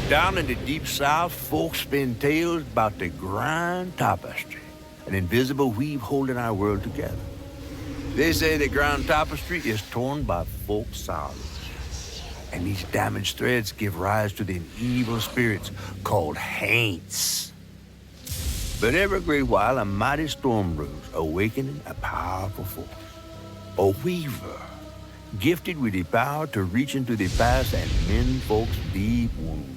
Down in the deep south, folks spin tales about the grand tapestry, an invisible weave holding our world together. They say the grand tapestry is torn by folk sorrows, and these damaged threads give rise to the evil spirits called haints. But every great while, a mighty storm brews, awakening a powerful force. A weaver, gifted with the power to reach into the past and mend folks' deep wounds.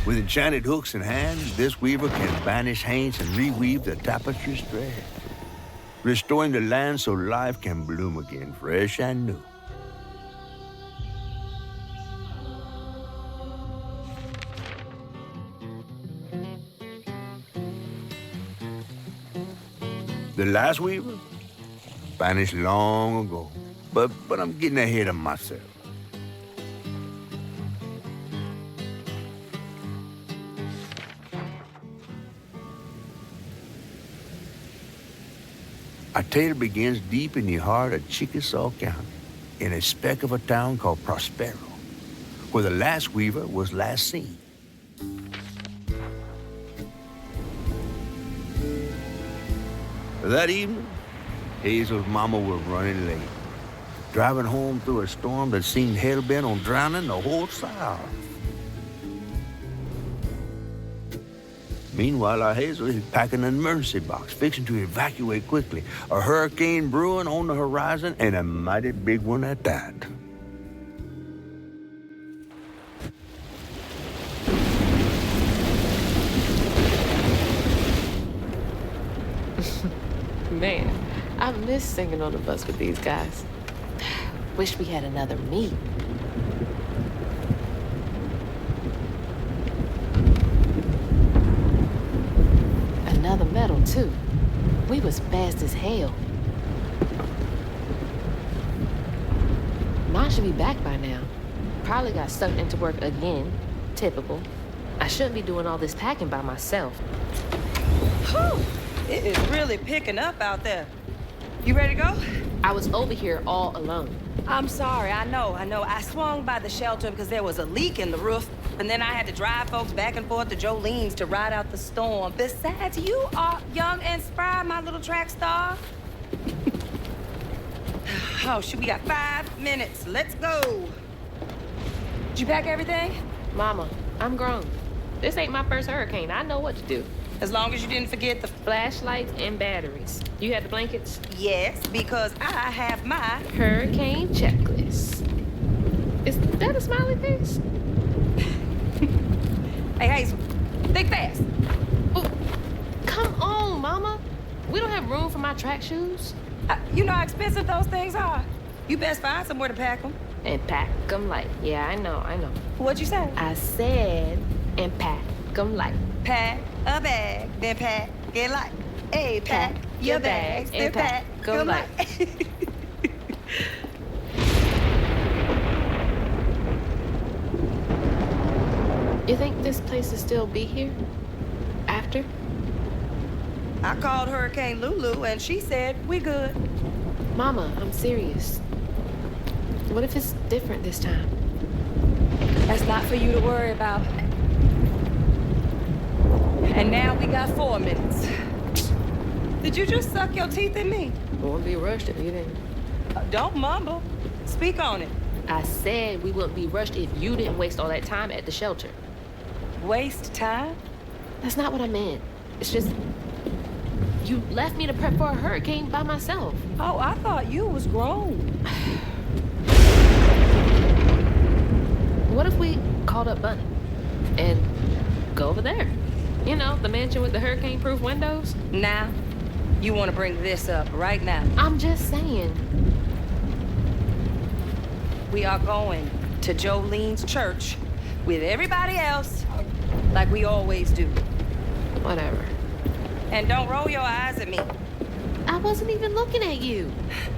With enchanted hooks in hand, this weaver can banish haints and reweave the tapestry's thread, restoring the land so life can bloom again, fresh and new. The last weaver vanished long ago, but I'm getting ahead of myself. Our tale begins deep in the heart of Chickasaw County, in a speck of a town called Prospero, where the last weaver was last seen. That evening, Hazel's mama was running late, driving home through a storm that seemed hell-bent on drowning the whole South. Meanwhile, our Hazel is packing an emergency box, fixing to evacuate quickly. A hurricane brewing on the horizon, and a mighty big one at that. Man, I miss singing on the bus with these guys. Wish we had another meet. Another medal, too. We was fast as hell. Mine should be back by now. Probably got sucked into work again. Typical. I shouldn't be doing all this packing by myself. Whew! It is really picking up out there. You ready to go? I was over here all alone. I'm sorry, I know. I swung by the shelter because there was a leak in the roof, and then I had to drive folks back and forth to Jolene's to ride out the storm. Besides, you are young and spry, my little track star. Oh, shoot, we got 5 minutes. Let's go. Did you pack everything? Mama, I'm grown. This ain't my first hurricane. I know what to do. As long as you didn't forget the Flashlights and batteries. You had the blankets? Yes, because I have my hurricane checklist. Is that a smiley face? Hey, Hazel, think fast. Oh, come on, Mama. We don't have room for my track shoes. You know how expensive those things are. You best find somewhere to pack them. And pack them light. Yeah, I know. What'd you say? I said, and pack them light. Pack a bag, then pack it light. Hey, pack your bags, then pack them light. You think this place will still be here? After? I called Hurricane Lulu, and she said we good. Mama, I'm serious. What if it's different this time? That's not for you to worry about. And now we got 4 minutes. Did you just suck your teeth at me? Won't be rushed if you didn't. Don't mumble. Speak on it. I said we wouldn't be rushed if you didn't waste all that time at the shelter. Waste time? That's not what I meant. It's just, you left me to prep for a hurricane by myself. Oh, I thought you was grown. What if we called up Bunny and go over there? You know, the mansion with the hurricane-proof windows? Now, you want to bring this up right now? I'm just saying. We are going to Jolene's church with everybody else, like we always do. Whatever. And don't roll your eyes at me. I wasn't even looking at you.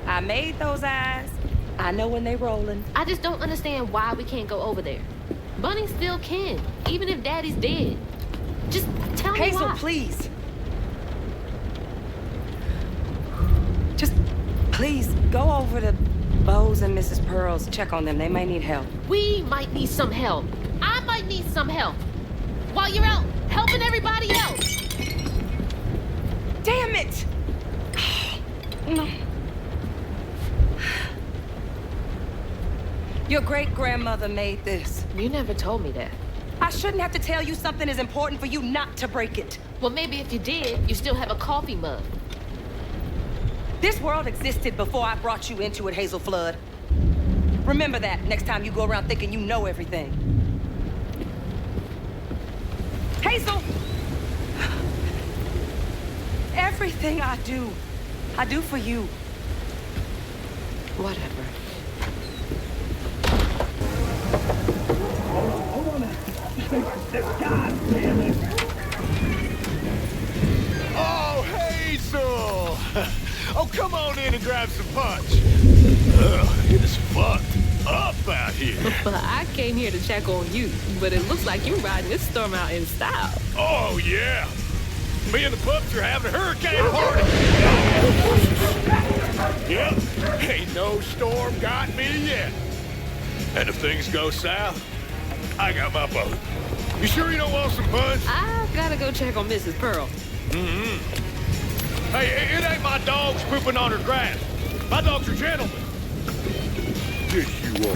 I made those eyes. I know when they rolling. I just don't understand why we can't go over there. Bunny still can, even if Daddy's dead. Just tell me why. Hazel, please. Just please go over to Bo's and Mrs. Pearl's. Check on them. They may need help. We might need some help. I might might need some help. While you're out helping everybody else. Damn it! No. Your great-grandmother made this. You never told me that. I shouldn't have to tell you something is important for you not to break it. Well, maybe if you did, you still have a coffee mug. This world existed before I brought you into it, Hazel Flood. Remember that next time you go around thinking you know everything. Hazel! Everything I do for you. Whatever. Oh, Hazel! Oh, come on in and grab some punch. It is fucked up out here. Well, I came here to check on you, but it looks like you're riding this storm out in style. Oh, yeah. Me and the pups are having a hurricane party. Yep, ain't no storm got me yet. And if things go south, I got my boat. You sure you don't want some punch? I gotta go check on Mrs. Pearl. Mm-hmm. Hey, it ain't my dogs pooping on her grass. My dogs are gentlemen. Yes, you are.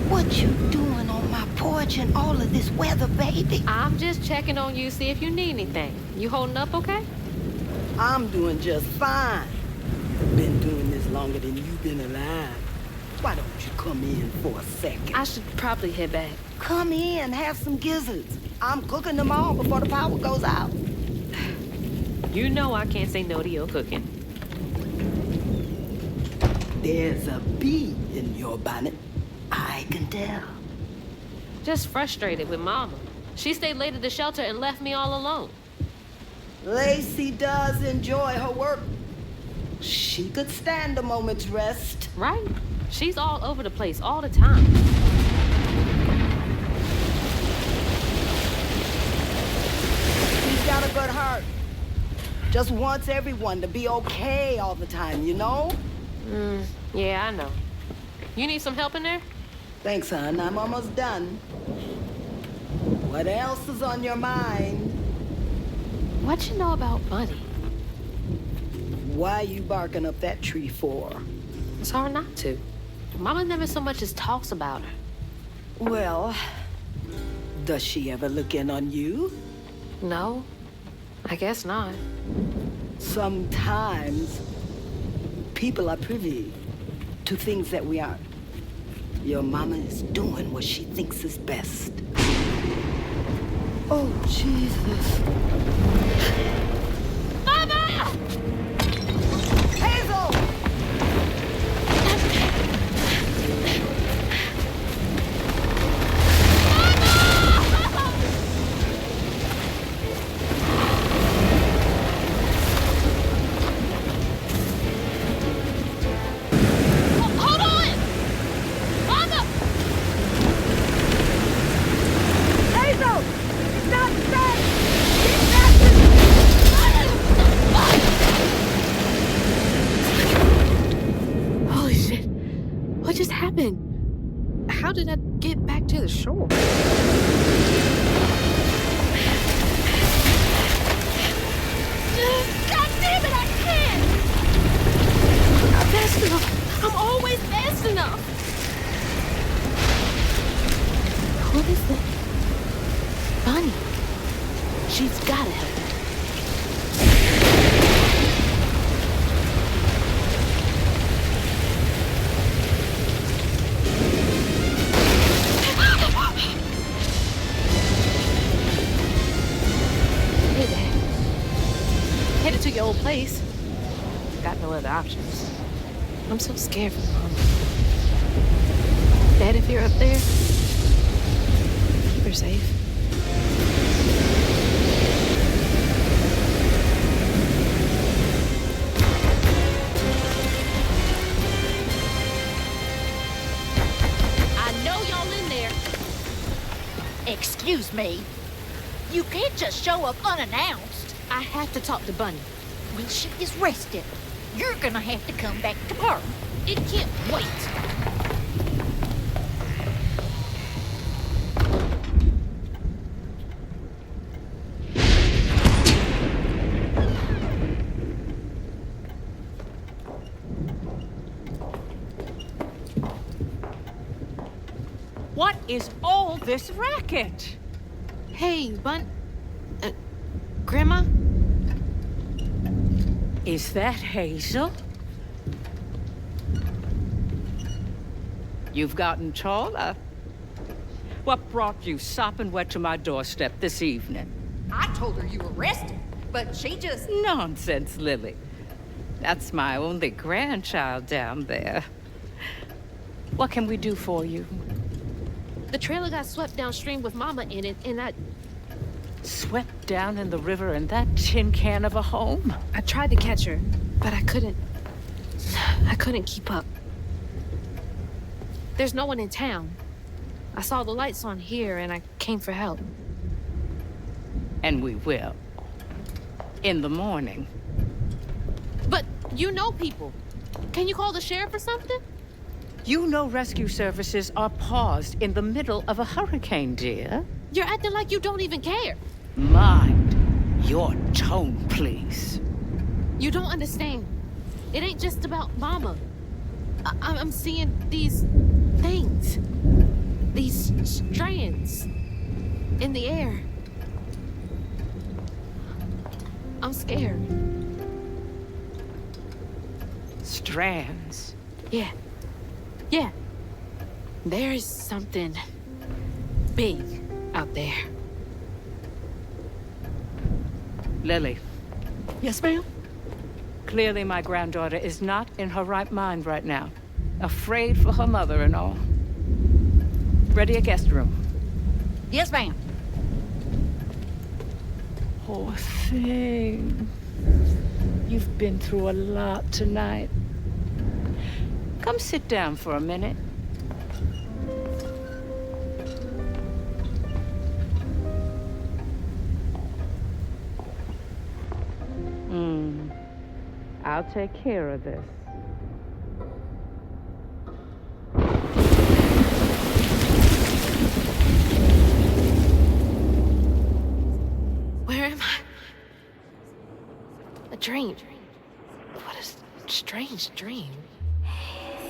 What you doing on my porch in all of this weather, baby? I'm just checking on you, see if you need anything. You holding up okay? I'm doing just fine. Been doing this longer than you've been alive. Why don't you come in for a second? I should probably head back. Come in, have some gizzards. I'm cooking them all before the power goes out. You know I can't say no to your cooking. There's a bee in your bonnet. I can tell. Just frustrated with Mama. She stayed late at the shelter and left me all alone. Lacey does enjoy her work. She could stand a moment's rest. Right? She's all over the place all the time. She's got a good heart. Just wants everyone to be okay all the time, you know? Yeah, I know. You need some help in there? Thanks, hon. I'm almost done. What else is on your mind? What you know about Bunny? Why you barking up that tree for? It's hard not to. Mama never so much as talks about her. Well, does she ever look in on you? No, I guess not. Sometimes people are privy to things that we aren't. Your mama is doing what she thinks is best. Oh, Jesus. Mama! Hazel! Hold on! Mama! Hazel! It's not safe! Holy shit. What just happened? How did I get back to the shore? God damn it, I can't! I'm not fast enough. I'm always fast enough. What is that? Bunny. She's gotta help me. Hey, Dad. Headed to your old place. Got no other options. I'm so scared for Mama. Dad, if you're up there, keep her safe. I know y'all in there. Excuse me. You can't just show up unannounced. I have to talk to Bunny. Well, she is resting. You're gonna have to come back tomorrow. It can't wait. What is all this racket? Hey, Grandma? Is that Hazel? You've gotten taller. What brought you sopping wet to my doorstep this evening? I told her you were resting, but she just... Nonsense, Lily. That's my only grandchild down there. What can we do for you? The trailer got swept downstream with Mama in it, and I Swept down in the river in that tin can of a home? I tried to catch her, but I couldn't keep up. There's no one in town. I saw the lights on here, and I came for help. And we will. In the morning. But you know people. Can you call the sheriff or something? You know rescue services are paused in the middle of a hurricane, dear. You're acting like you don't even care. Mind your tone, please. You don't understand. It ain't just about Mama. I'm seeing these things. These strands in the air. I'm scared. Strands? Yeah. Yeah. There's something big out there. Lily, Yes, ma'am? clearly my granddaughter is not in her right mind right now. Afraid for her mother and all. Ready a guest room. Yes, ma'am. Poor thing. You've been through a lot tonight. Come sit down for a minute. I'll take care of this. Where am I? A dream. What a strange dream.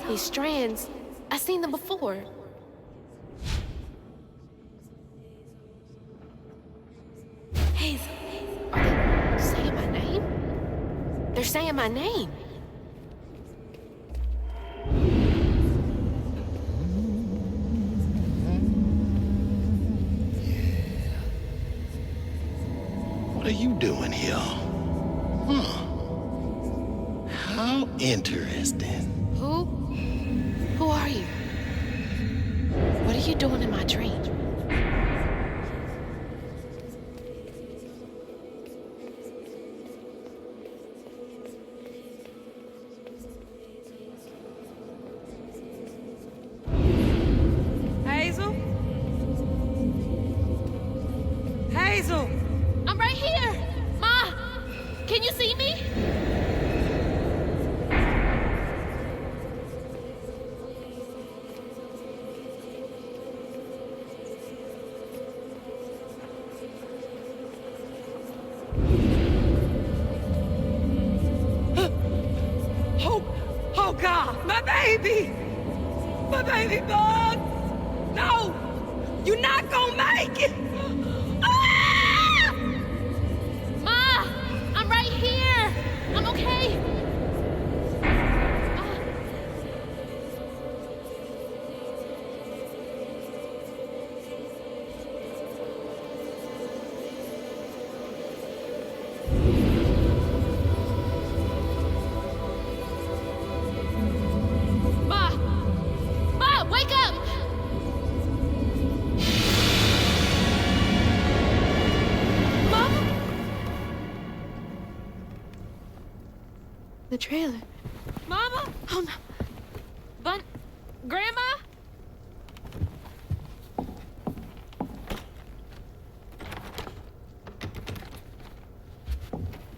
These strands, I've seen them before. Hazel. Are they saying my name? They're saying my name. What are you doing here? How interesting. Who are you? What are you doing in my dream? Hazel? Hazel! I'm right here! Ma! Can you see me? Oh God, my baby! My baby bug! No! You're not gonna make it! Ah! Ma! I'm right here! I'm okay! Ma! Ma, wake up! Mama? The trailer. Mama? Oh no. Grandma?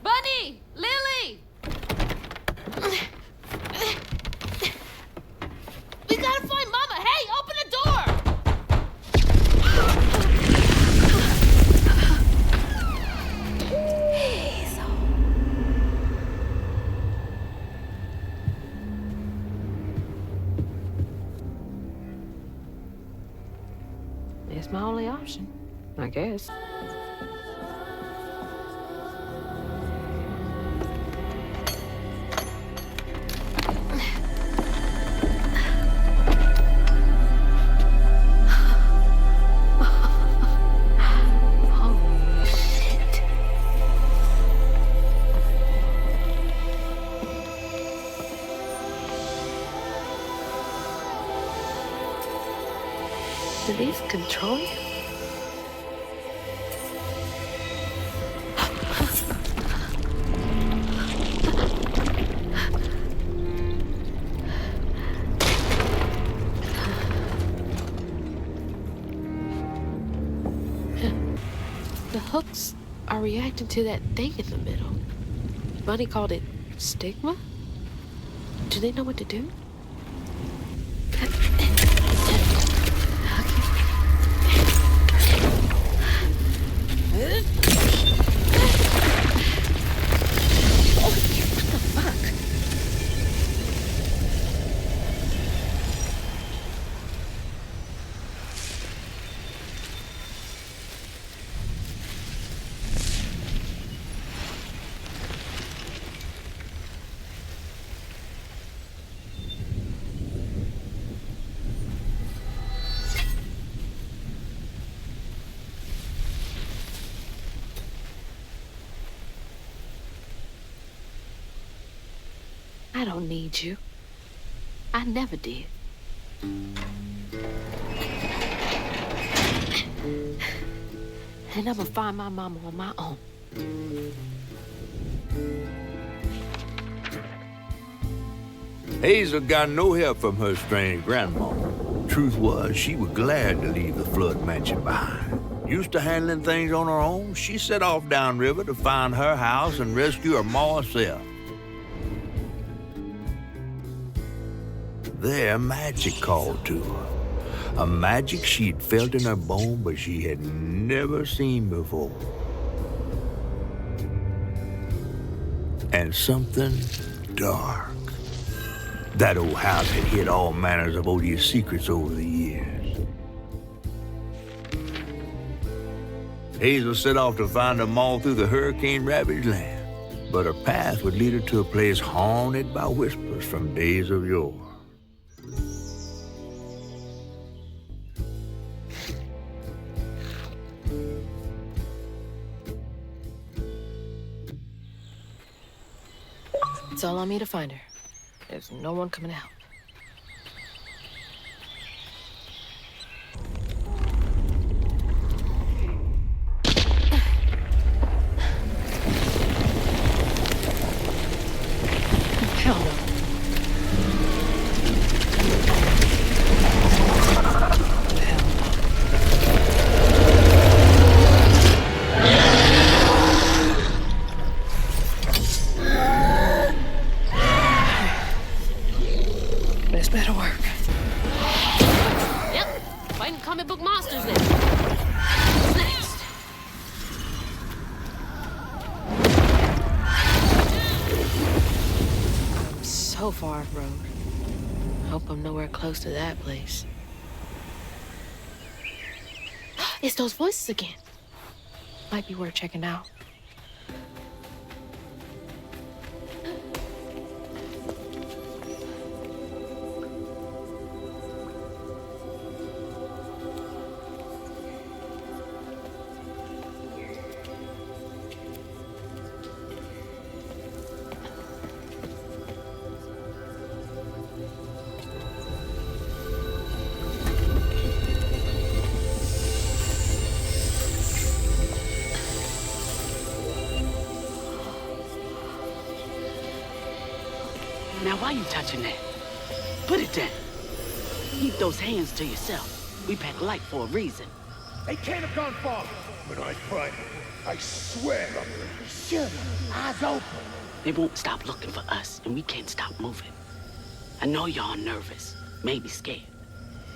Bunny! Lily! That's my only option, I guess. Do these control you? The hooks are reacting to that thing in the middle. Bunny called it stigma? Do they know what to do? I don't need you. I never did. And I'm gonna find my mama on my own. Hazel got no help from her strange grandma. Truth was, she was glad to leave the flood mansion behind. Used to handling things on her own, she set off downriver to find her house and rescue her ma herself. There, magic called to her. A magic she'd felt in her bone, but she had never seen before. And something dark. That old house had hid all manners of odious secrets over the years. Hazel set off to find them all through the hurricane-ravaged land, but her path would lead her to a place haunted by whispers from days of yore. It's all on me to find her. There's no one coming out. Hell no. This better work. Yep, fighting comic book monsters then. What's next? I'm so far off road. Hope I'm nowhere close to that place. It's those voices again. Might be worth checking out. Now, why you touching that? Put it down. Keep those hands to yourself. We pack light for a reason. They can't have gone far. When I find them, I swear I'm gonna be sure. Eyes open. They won't stop looking for us, and we can't stop moving. I know y'all nervous, maybe scared,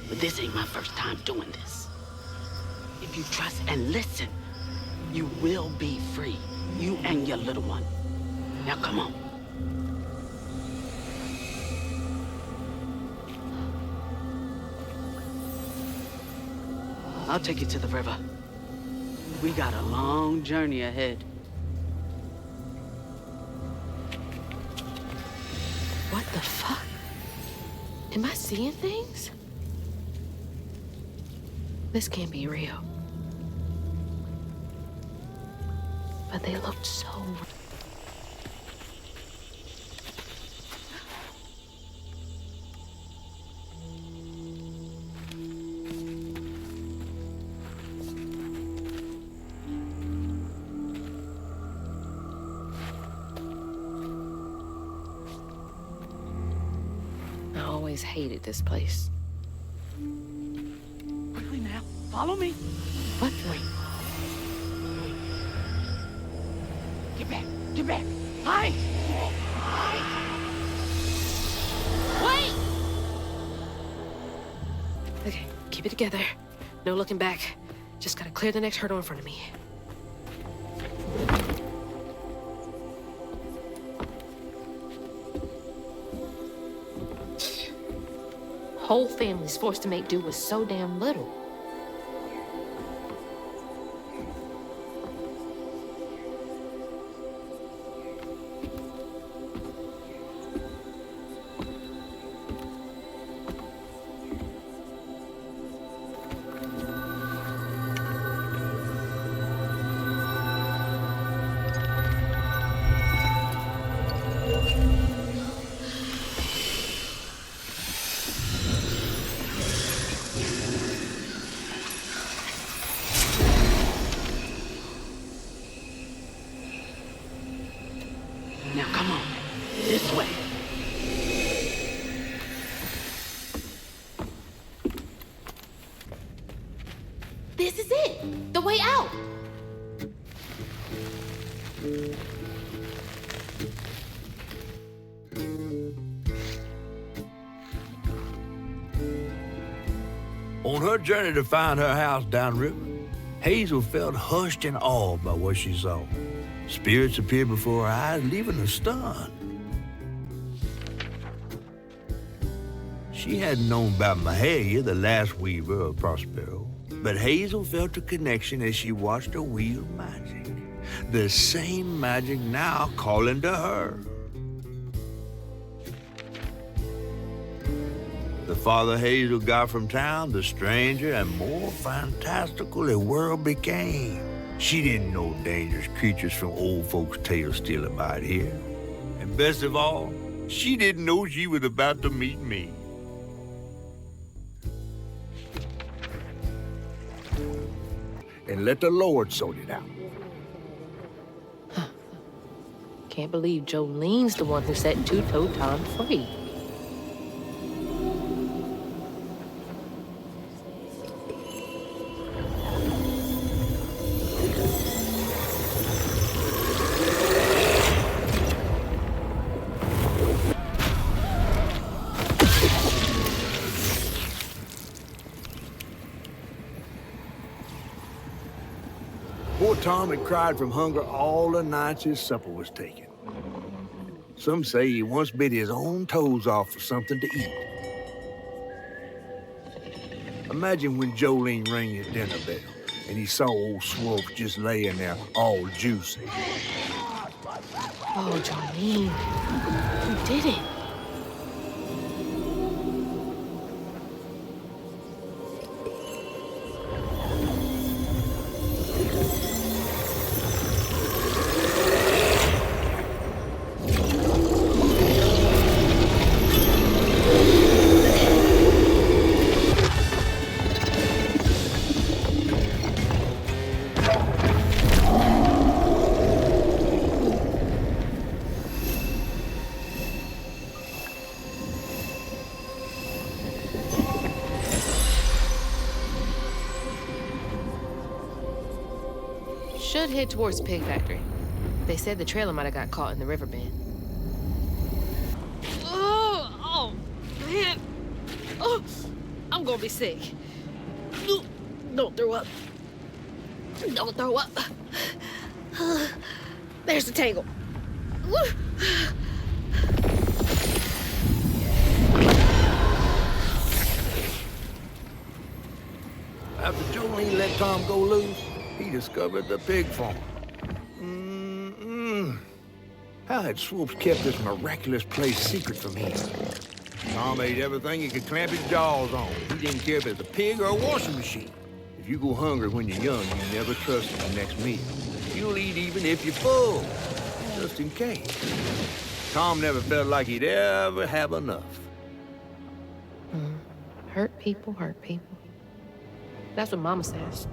but this ain't my first time doing this. If you trust and listen, you will be free. You and your little one. Now, come on. I'll take you to the river. We got a long journey ahead. What the fuck? Am I seeing things? This can't be real. But they looked so real. I always hated this place. Quickly now, follow me. What the? Get back, get back. Hide! Wait! Okay, keep it together. No looking back. Just gotta clear the next hurdle in front of me. Whole family's forced to make do with so damn little. Now come on, this way. This is it! The way out! On her journey to find her house downriver, Hazel felt hushed and awed by what she saw. Spirits appeared before her eyes, leaving her stunned. She hadn't known about Mahalia, the last weaver of Prospero, but Hazel felt a connection as she watched her wield magic. The same magic now calling to her. The farther Hazel got from town, the stranger and more fantastical the world became. She didn't know dangerous creatures from old folks' tales still abide here. And best of all, she didn't know she was about to meet me. And let the Lord sort it out. Can't believe Jolene's the one who set Two-Toe Tom free. Poor Tom had cried from hunger all the nights his supper was taken. Some say he once bit his own toes off for something to eat. Imagine when Jolene rang his dinner bell and he saw old Swope just laying there all juicy. Oh, Jolene. Who did it? Should head towards the pig factory. They said the trailer might have got caught in the river bend. Oh, man. Oh, I'm gonna be sick. Don't throw up. Don't throw up. There's the tangle. After 2 when he let Tom go loose, he discovered the pig farm. How had Swoops kept this miraculous place secret from him? Tom ate everything he could clamp his jaws on. He didn't care if it was a pig or a washing machine. If you go hungry when you're young, you never trust your next meal. You'll eat even if you're full, just in case. Tom never felt like he'd ever have enough. Hurt people hurt people. That's what Mama says.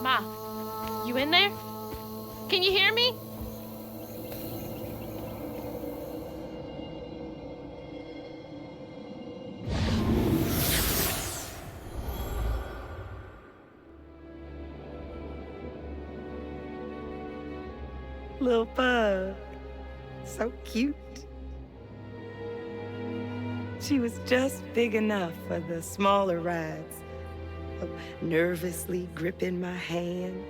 Ma, you in there? Can you hear me? Little bug. So cute. She was just big enough for the smaller rides. Nervously gripping my hand,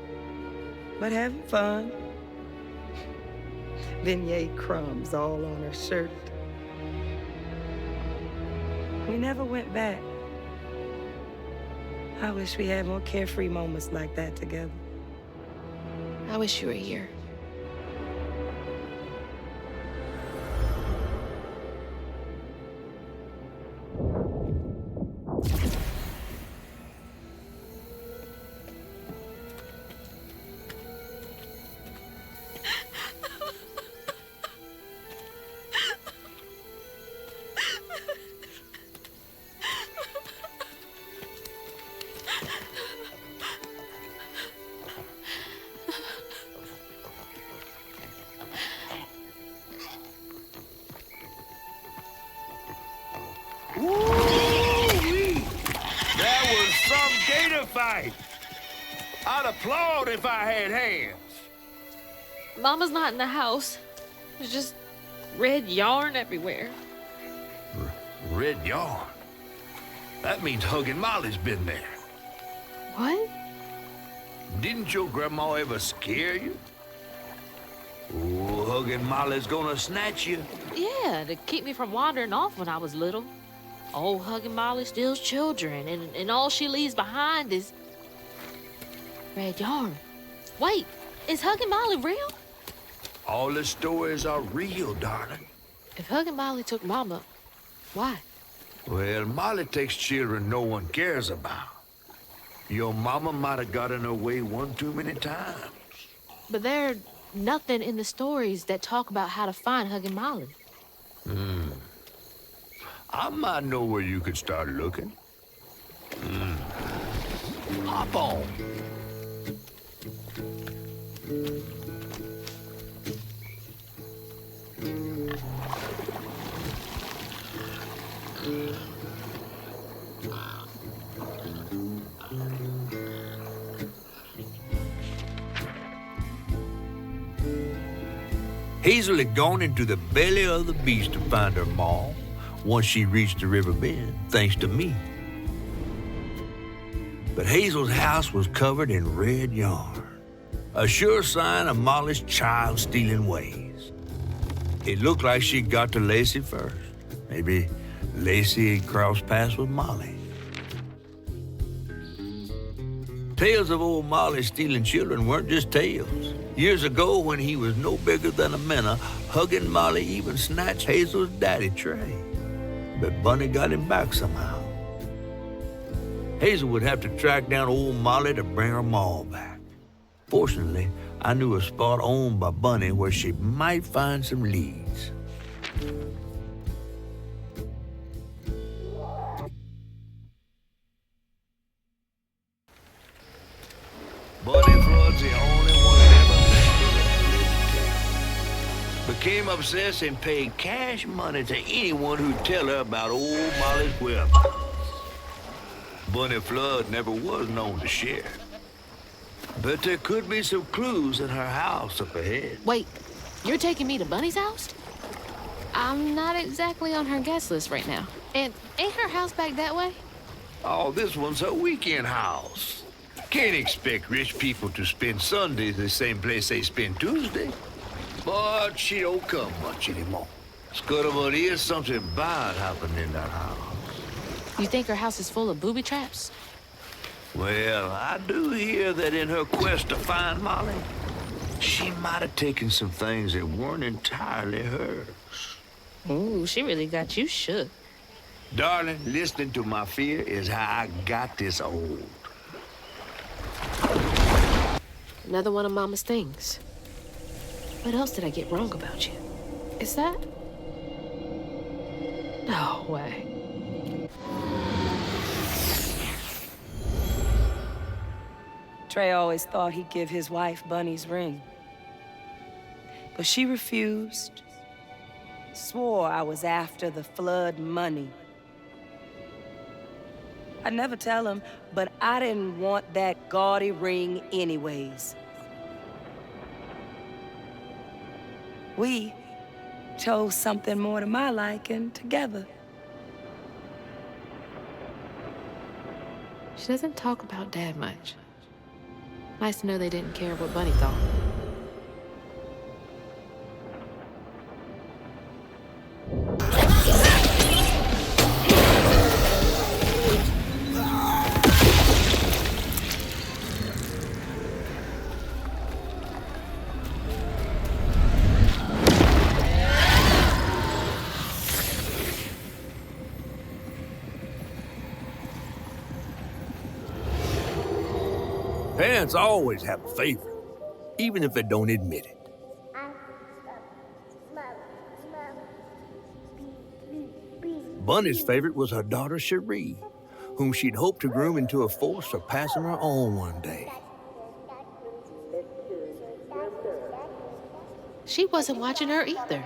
but having fun. Beignet crumbs all on her shirt. We never went back. I wish we had more carefree moments like that together. I wish you were here. Fight. I'd applaud if I had hands. Mama's not in the house. There's just red yarn everywhere. Red yarn? That means Huggin' Molly's been there. What? Didn't your grandma ever scare you? Oh, Huggin' Molly's gonna snatch you. Yeah, to keep me from wandering off when I was little. Old Huggin' Molly steals children, and all she leaves behind is red yarn. Wait, is Huggin' Molly real? All the stories are real, darling. If Huggin' Molly took Mama, why? Well, Molly takes children no one cares about. Your mama might have gotten away one too many times. But there's nothing in the stories that talk about how to find Huggin' Molly. I might know where you could start looking. Hop on. Hazel had gone into the belly of the beast to find her maw once she reached the river bend, thanks to me. But Hazel's house was covered in red yarn, a sure sign of Molly's child-stealing ways. It looked like she'd got to Lacey first. Maybe Lacey had crossed paths with Molly. Tales of old Molly stealing children weren't just tales. Years ago, when he was no bigger than a minnow, hugging Molly even snatched Hazel's daddy, Trey. But Bunny got him back somehow. Hazel would have to track down old Molly to bring her maw back. Fortunately, I knew a spot owned by Bunny where she might find some leads. Bunny Flood's the only one that ever became obsessed and paid cash money to anyone who'd tell her about old Molly's whereabouts. Bunny Flood never was known to share. But there could be some clues in her house up ahead. Wait, you're taking me to Bunny's house? I'm not exactly on her guest list right now. And ain't her house back that way? Oh, this one's her weekend house. Can't expect rich people to spend Sundays the same place they spend Tuesday. But she don't come much anymore. Scuttlebutt is something bad happening in that house. You think her house is full of booby traps? Well, I do hear that in her quest to find Molly, she might have taken some things that weren't entirely hers. Ooh, she really got you shook. Darling, listening to my fear is how I got this old. Another one of Mama's things. What else did I get wrong about you? Is that? No way. Trey always thought he'd give his wife Bunny's ring. But she refused. Swore I was after the flood money. I'd never tell him, but I didn't want that gaudy ring anyways. We chose something more to my liking together. She doesn't talk about Dad much. Nice to know they didn't care what Bunny thought. Parents always have a favorite, even if they don't admit it. Bunny's favorite was her daughter, Cherie, whom she'd hoped to groom into a force surpassing her own one day. She wasn't watching her either.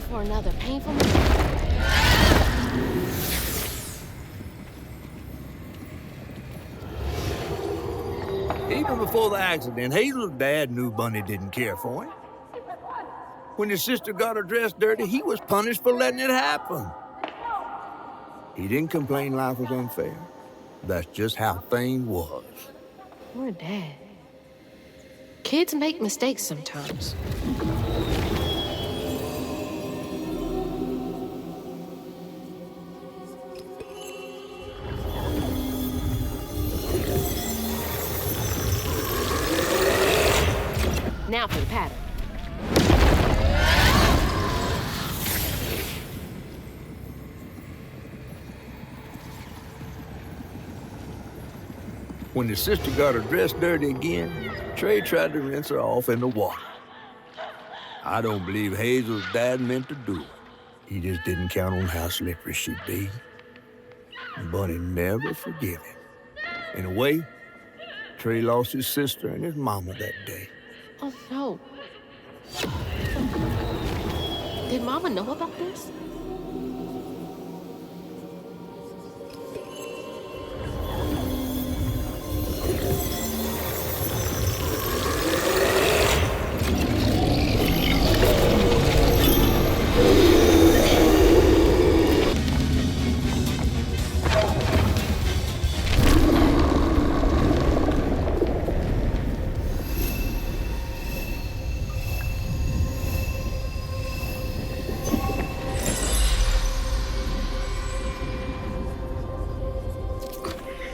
For another painful moment. Even before the accident, Hazel's dad knew Bunny didn't care for him. When his sister got her dress dirty, he was punished for letting it happen. He didn't complain life was unfair. That's just how things was. Poor Dad. Kids make mistakes sometimes. Now for the pattern. When his sister got her dress dirty again, Trey tried to rinse her off in the water. I don't believe Hazel's dad meant to do it. He just didn't count on how slippery she'd be. Bunny never forgave him. In a way, Trey lost his sister and his mama that day. Oh, no. Did Mama know about this?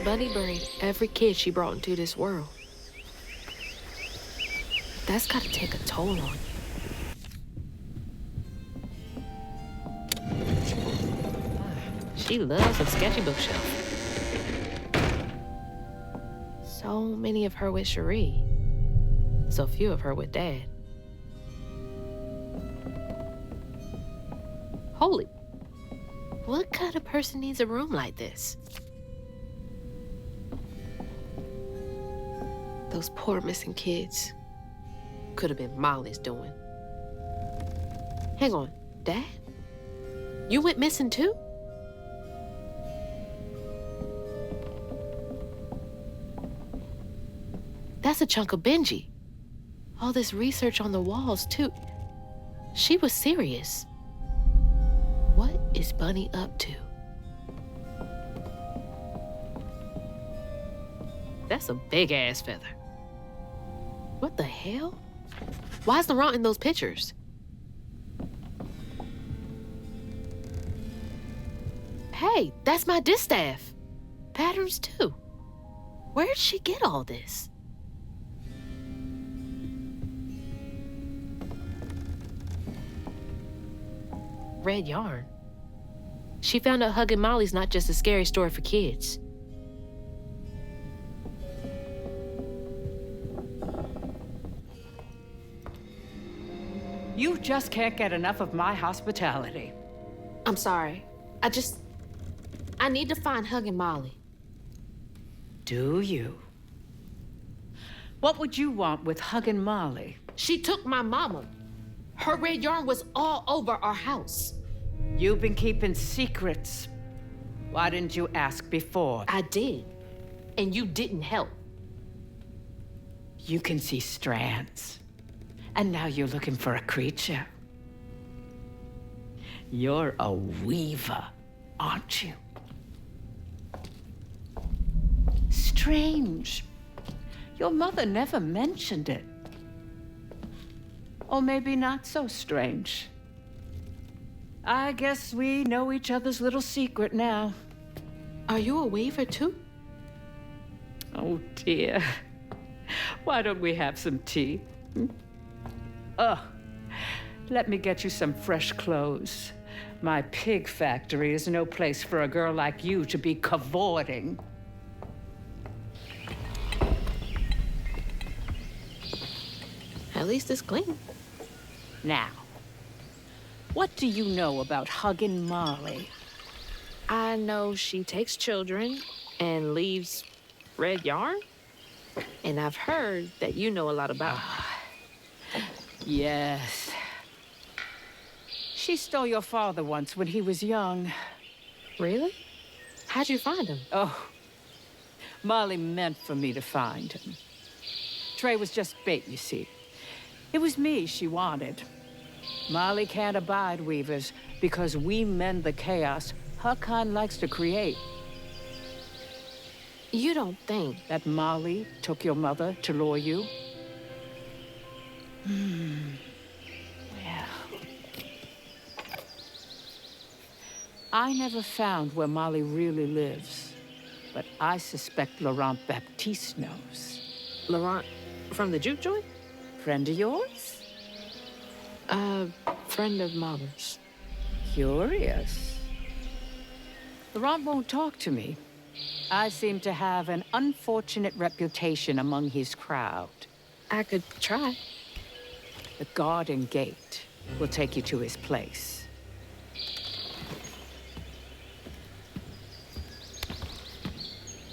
Bunny buried every kid she brought into this world. That's gotta take a toll on you. She loves a sketchy bookshelf. So many of her with Cherie. So few of her with Dad. Holy. What kind of person needs a room like this? Those poor missing kids. Could have been Molly's doing. Hang on, Dad? You went missing too? That's a chunk of Benji. All this research on the walls too. She was serious. What is Bunny up to? That's a big-ass feather. What the hell? Why is Laurent in those pictures? Hey, that's my distaff. Patterns too. Where'd she get all this? Red yarn. She found out Hugging Molly's not just a scary story for kids. You just can't get enough of my hospitality. I'm sorry. I need to find Hugging Molly. Do you? What would you want with Hugging Molly? She took my mama. Her red yarn was all over our house. You've been keeping secrets. Why didn't you ask before? I did, and you didn't help. You can see strands. And now you're looking for a creature. You're a weaver, aren't you? Strange. Your mother never mentioned it. Or maybe not so strange. I guess we know each other's little secret now. Are you a weaver too? Oh dear. Why don't we have some tea? Let me get you some fresh clothes. My pig factory is no place for a girl like you to be cavorting. At least it's clean. Now, what do you know about Hugging Molly? I know she takes children and leaves red yarn. And I've heard that you know a lot about her. Yes. She stole your father once when he was young. Really? How'd you find him? Oh, Molly meant for me to find him. Trey was just bait, you see. It was me she wanted. Molly can't abide weavers because we mend the chaos her kind likes to create. You don't think that Molly took your mother to lure you? Yeah. I never found where Molly really lives, but I suspect Laurent Baptiste knows. Laurent from the juke joint? Friend of yours? Friend of Mama's. Curious. Laurent won't talk to me. I seem to have an unfortunate reputation among his crowd. I could try. The garden gate will take you to his place.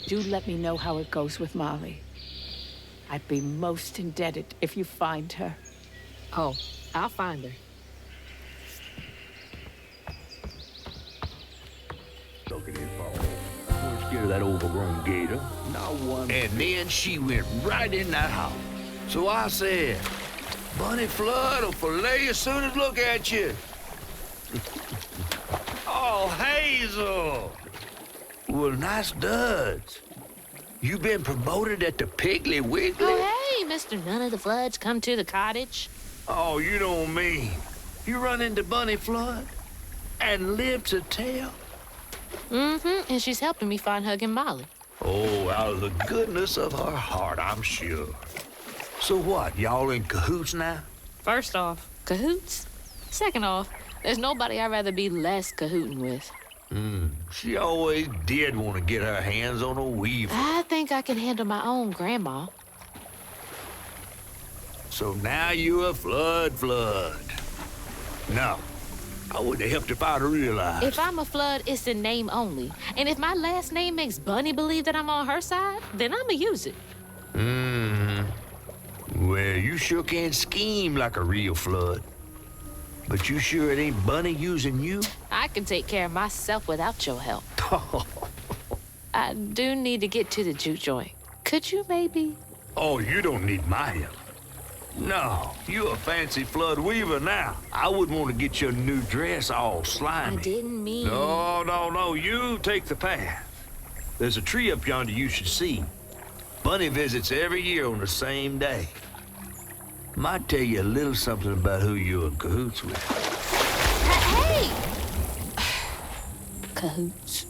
Do let me know how it goes with Molly. I'd be most indebted if you find her. Oh, I'll find her. Look at his ball. I was scared of that overgrown gator. Not one. And then she went right in that house. So I said, Bunny Flood will fillet you as soon as look at you. Oh, Hazel. Well, nice duds. You been promoted at the Piggly Wiggly? Oh, hey, Mr. None of the Floods, come to the cottage. Oh, you don't mean. You run into Bunny Flood and live to tell? Mm-hmm, and she's helping me find Huggin' Molly. Oh, out of the goodness of her heart, I'm sure. So what, y'all in cahoots now? First off, cahoots. Second off, there's nobody I'd rather be less cahooting with. She always did want to get her hands on a weaver. I think I can handle my own grandma. So now you're a flood. No, I wouldn't have helped if I'd realized. If I'm a Flood, it's in name only. And if my last name makes Bunny believe that I'm on her side, then I'ma use it. Well, you sure can scheme like a real Flood. But you sure it ain't Bunny using you? I can take care of myself without your help. I do need to get to the juke joint. Could you maybe? Oh, you don't need my help. No, you a fancy Flood weaver now. I wouldn't want to get your new dress all slimy. I didn't mean... No, you take the path. There's a tree up yonder you should see. Bunny visits every year on the same day. Might tell you a little something about who you're in cahoots with. Hey! Cahoots.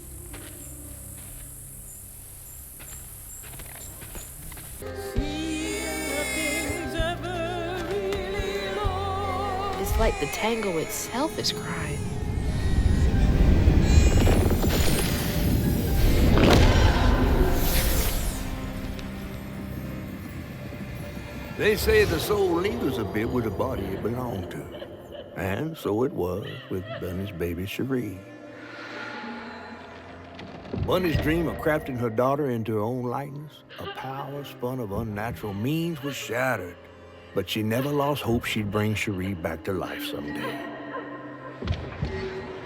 It's like the tango itself is crying. They say the soul lingers a bit with the body it belonged to. And so it was with Bunny's baby Cherie. Bunny's dream of crafting her daughter into her own likeness, a power spun of unnatural means, was shattered. But she never lost hope she'd bring Cherie back to life someday.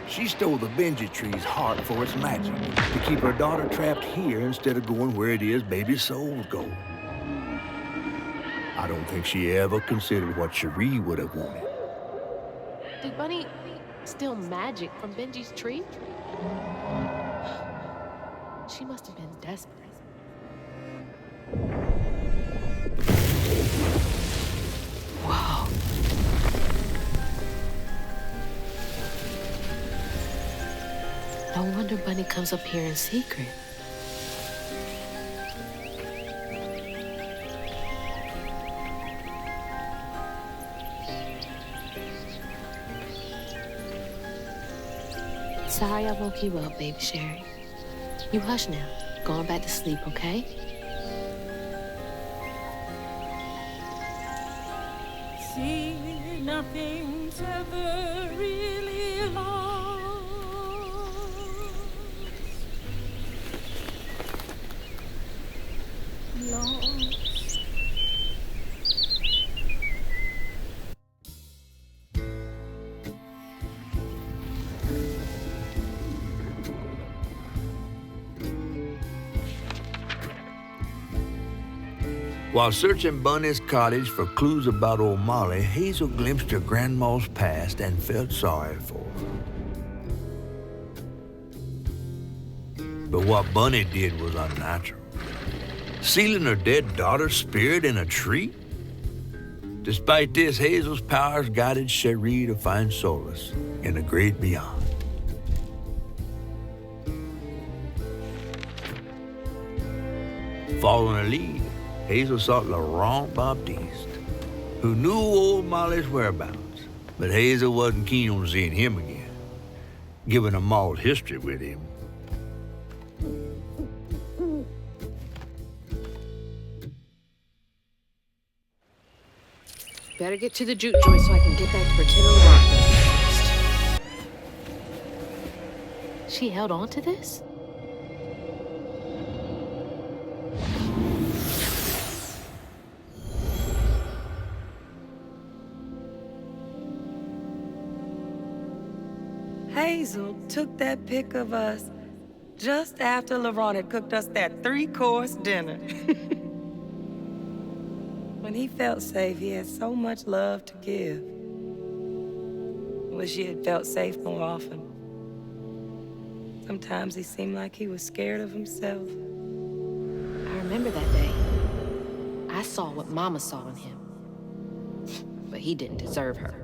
She stole the Benji tree's heart for its magic, to keep her daughter trapped here instead of going where it is baby souls go. I don't think she ever considered what Cherie would have wanted. Did Bunny steal magic from Benji's tree? She must have been desperate. Whoa. No wonder Bunny comes up here in secret. Sorry I woke you up, baby Sherry. You hush now. Going back to sleep, okay? See, nothing's ever really lost. While searching Bunny's cottage for clues about old Molly, Hazel glimpsed her grandma's past and felt sorry for her. But what Bunny did was unnatural. Sealing her dead daughter's spirit in a tree? Despite this, Hazel's powers guided Cherie to find solace in the great beyond. Following her lead, Hazel sought Laurent Baptiste, who knew old Molly's whereabouts, but Hazel wasn't keen on seeing him again, given a mauled history with him. Better get to the juke joint so I can get back to pretending to rock this. She held on to this? Hazel took that pic of us just after Laurent had cooked us that 3-course dinner. When he felt safe, he had so much love to give. Wish he had felt safe more often. Sometimes he seemed like he was scared of himself. I remember that day. I saw what Mama saw in him. But he didn't deserve her.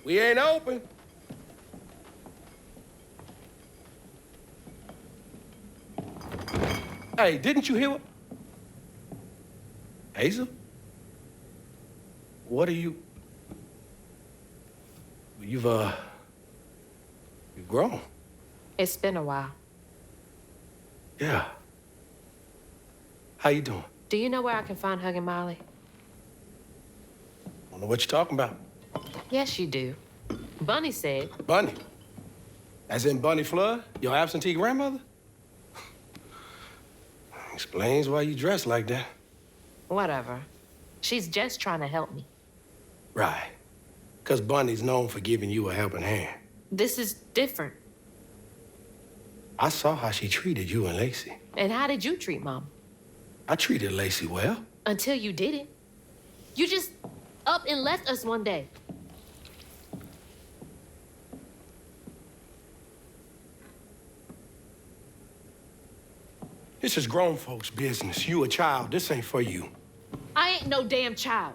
We ain't open. Hey, didn't you hear what? Hazel? What are you? You've grown. It's been a while. Yeah. How you doing? Do you know where I can find Hug and Molly? I don't know what you're talking about. Yes, you do. Bunny said. Bunny? As in Bunny Flood? Your absentee grandmother? Explains why you dress like that. Whatever. She's just trying to help me. Right. Because Bunny's known for giving you a helping hand. This is different. I saw how she treated you and Lacey. And how did you treat Mom? I treated Lacey well. Until you didn't. You just up and left us one day. This is grown folks' business. You a child. This ain't for you. I ain't no damn child.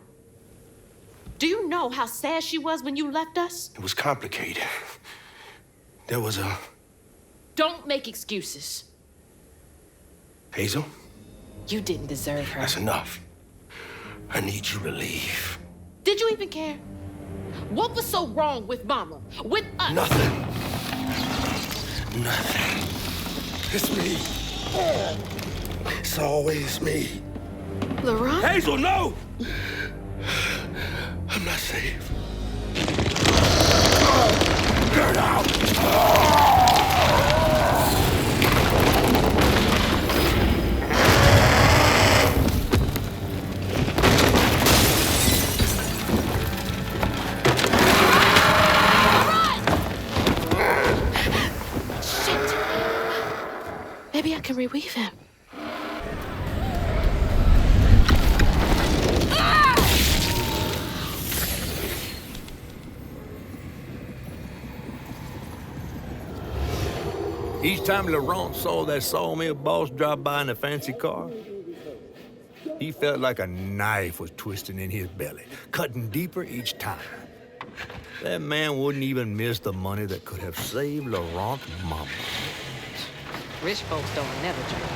Do you know how sad she was when you left us? It was complicated. There was a... Don't make excuses. Hazel? You didn't deserve her. That's enough. I need you to leave. Did you even care? What was so wrong with Mama? With us? Nothing. Nothing. It's me. It's always me. Laurent? Hazel, no! I'm not safe. Get out! Shit! Maybe I can reweave him. Each time Laurent saw that sawmill boss drive by in a fancy car, he felt like a knife was twisting in his belly, cutting deeper each time. That man wouldn't even miss the money that could have saved Laurent's mama. Rich folks don't never change.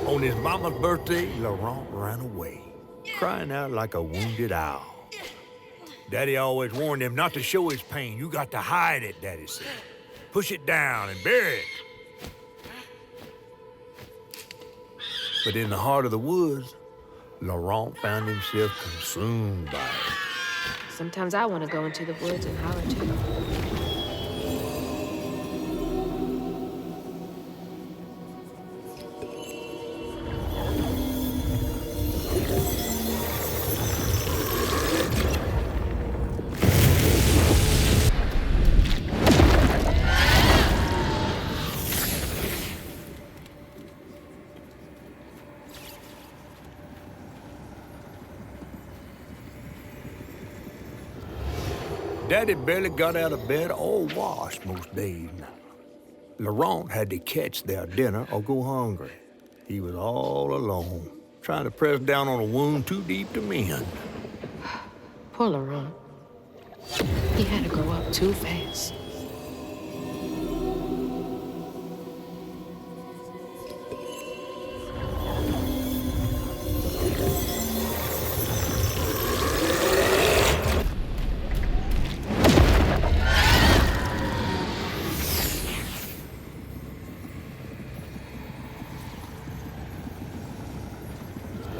On his mama's birthday, Laurent ran away, crying out like a wounded owl. Daddy always warned him not to show his pain. You got to hide it, Daddy said. Push it down and bury it. But in the heart of the woods, Laurent found himself consumed by it. Sometimes I want to go into the woods and holler too. Daddy barely got out of bed or washed most days now. Laurent had to catch their dinner or go hungry. He was all alone, trying to press down on a wound too deep to mend. Poor Laurent. He had to grow up too fast.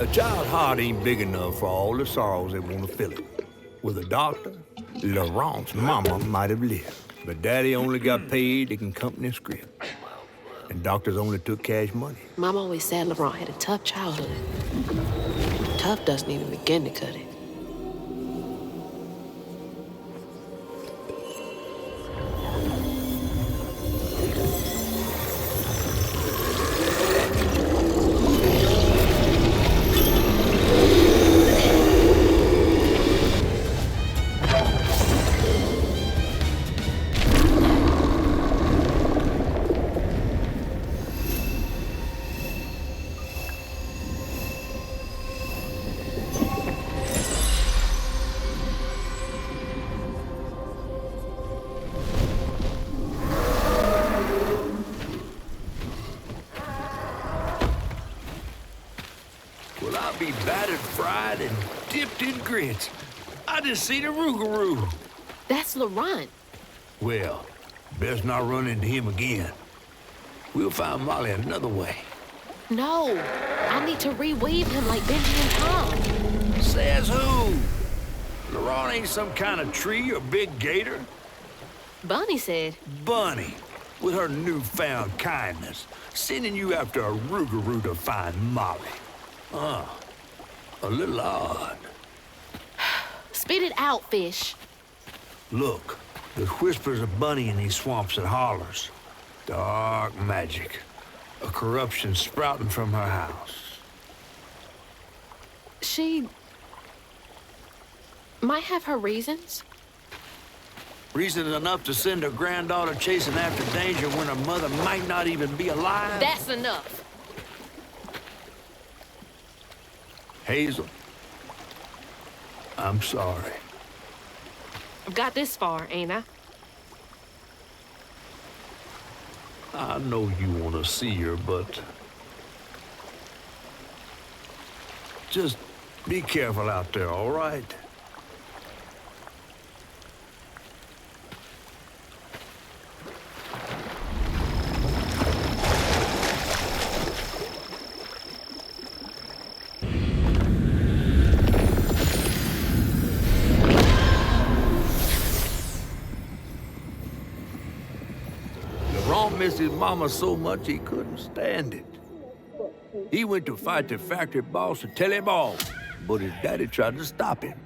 A child's heart ain't big enough for all the sorrows that want to fill it. With a doctor, Laurent's mama might have lived, but Daddy only got paid to accompany script. And doctors only took cash money. Mom always said Laurent had a tough childhood. Tough doesn't even begin to cut it. Well, I'll be battered, fried, and dipped in grits. I just seen a rougarou. That's Laurent. Well, best not run into him again. We'll find Molly another way. No, I need to reweave him like Benji and Tom. Says who? Laurent ain't some kind of tree or big gator. Bunny said. Bunny, with her newfound kindness, sending you after a rougarou to find Molly. A little odd. Spit it out, fish. Look, there's whispers of Bunny in these swamps and hollers. Dark magic. A corruption sprouting from her house. She might have her reasons. Reason enough to send her granddaughter chasing after danger when her mother might not even be alive? That's enough. Hazel, I'm sorry. I've got this far, ain't I? I know you want to see her, but just be careful out there, all right? Missed his mama so much he couldn't stand it. He went to fight the factory boss to tell him all, but his daddy tried to stop him.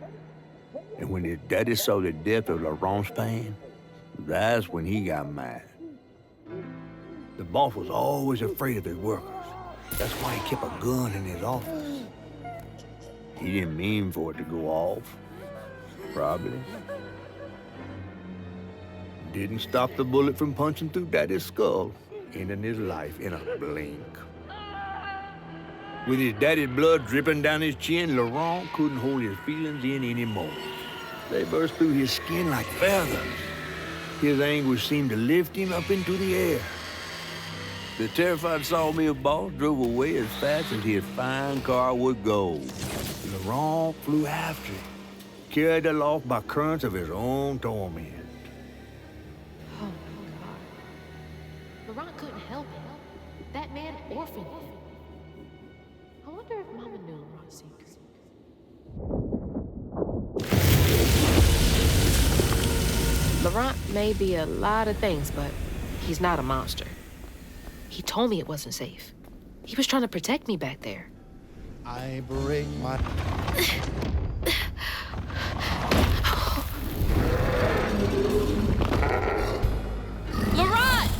And when his daddy saw the death of Laurent's pain, that's when he got mad. The boss was always afraid of his workers. That's why he kept a gun in his office. He didn't mean for it to go off, probably. Didn't stop the bullet from punching through Daddy's skull, ending his life in a blink. With his daddy's blood dripping down his chin, Laurent couldn't hold his feelings in anymore. They burst through his skin like feathers. His anguish seemed to lift him up into the air. The terrified sawmill boss drove away as fast as his fine car would go. Laurent flew after it, carried aloft by currents of his own torment. Oh, my God. Laurent couldn't help it. That man orphaned him. I wonder if Mama knew Laurent's secrets. Laurent may be a lot of things, but he's not a monster. He told me it wasn't safe. He was trying to protect me back there. I break my... Laurent!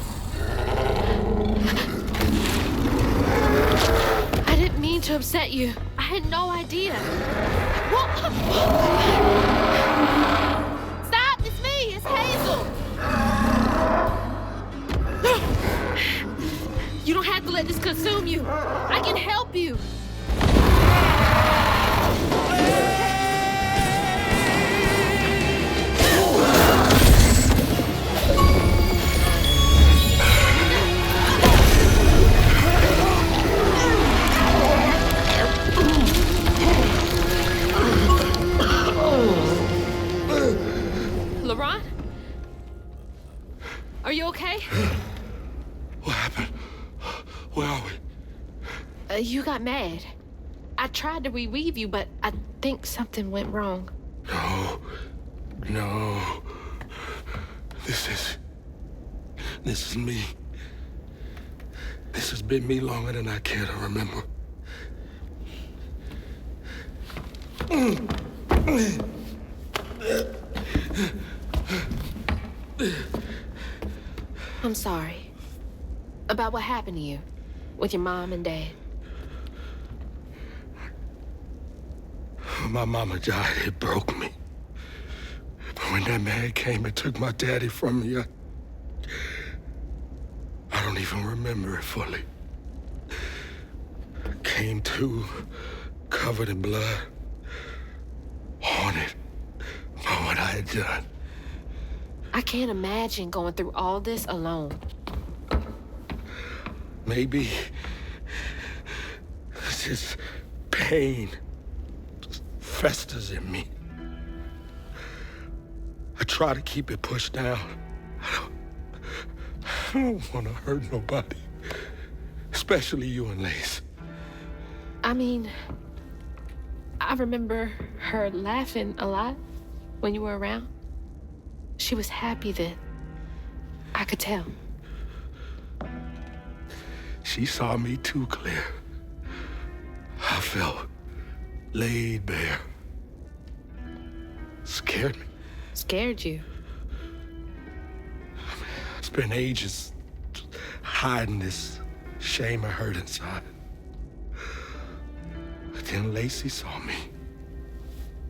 I didn't mean to upset you. I had no idea. Stop! It's me! It's Hazel! You don't have to let this consume you. I can help you. Laurent? Are you okay? What happened? Where are we? You got mad. I tried to reweave you, but I think something went wrong. No. This is me. This has been me longer than I care to remember. I'm sorry. About what happened to you with your mom and dad. My mama died. It broke me. But when that man came and took my daddy from me, I don't even remember it fully. Came to, covered in blood, haunted by what I had done. I can't imagine going through all this alone. Maybe this pain just festers in me. I try to keep it pushed down. I don't want to hurt nobody, especially you and Lace. I mean, I remember her laughing a lot when you were around. She was happy then. I could tell. She saw me too clear. I felt laid bare. Scared me. Scared you? I spent ages hiding this shame I hurt inside. But then Lacey saw me.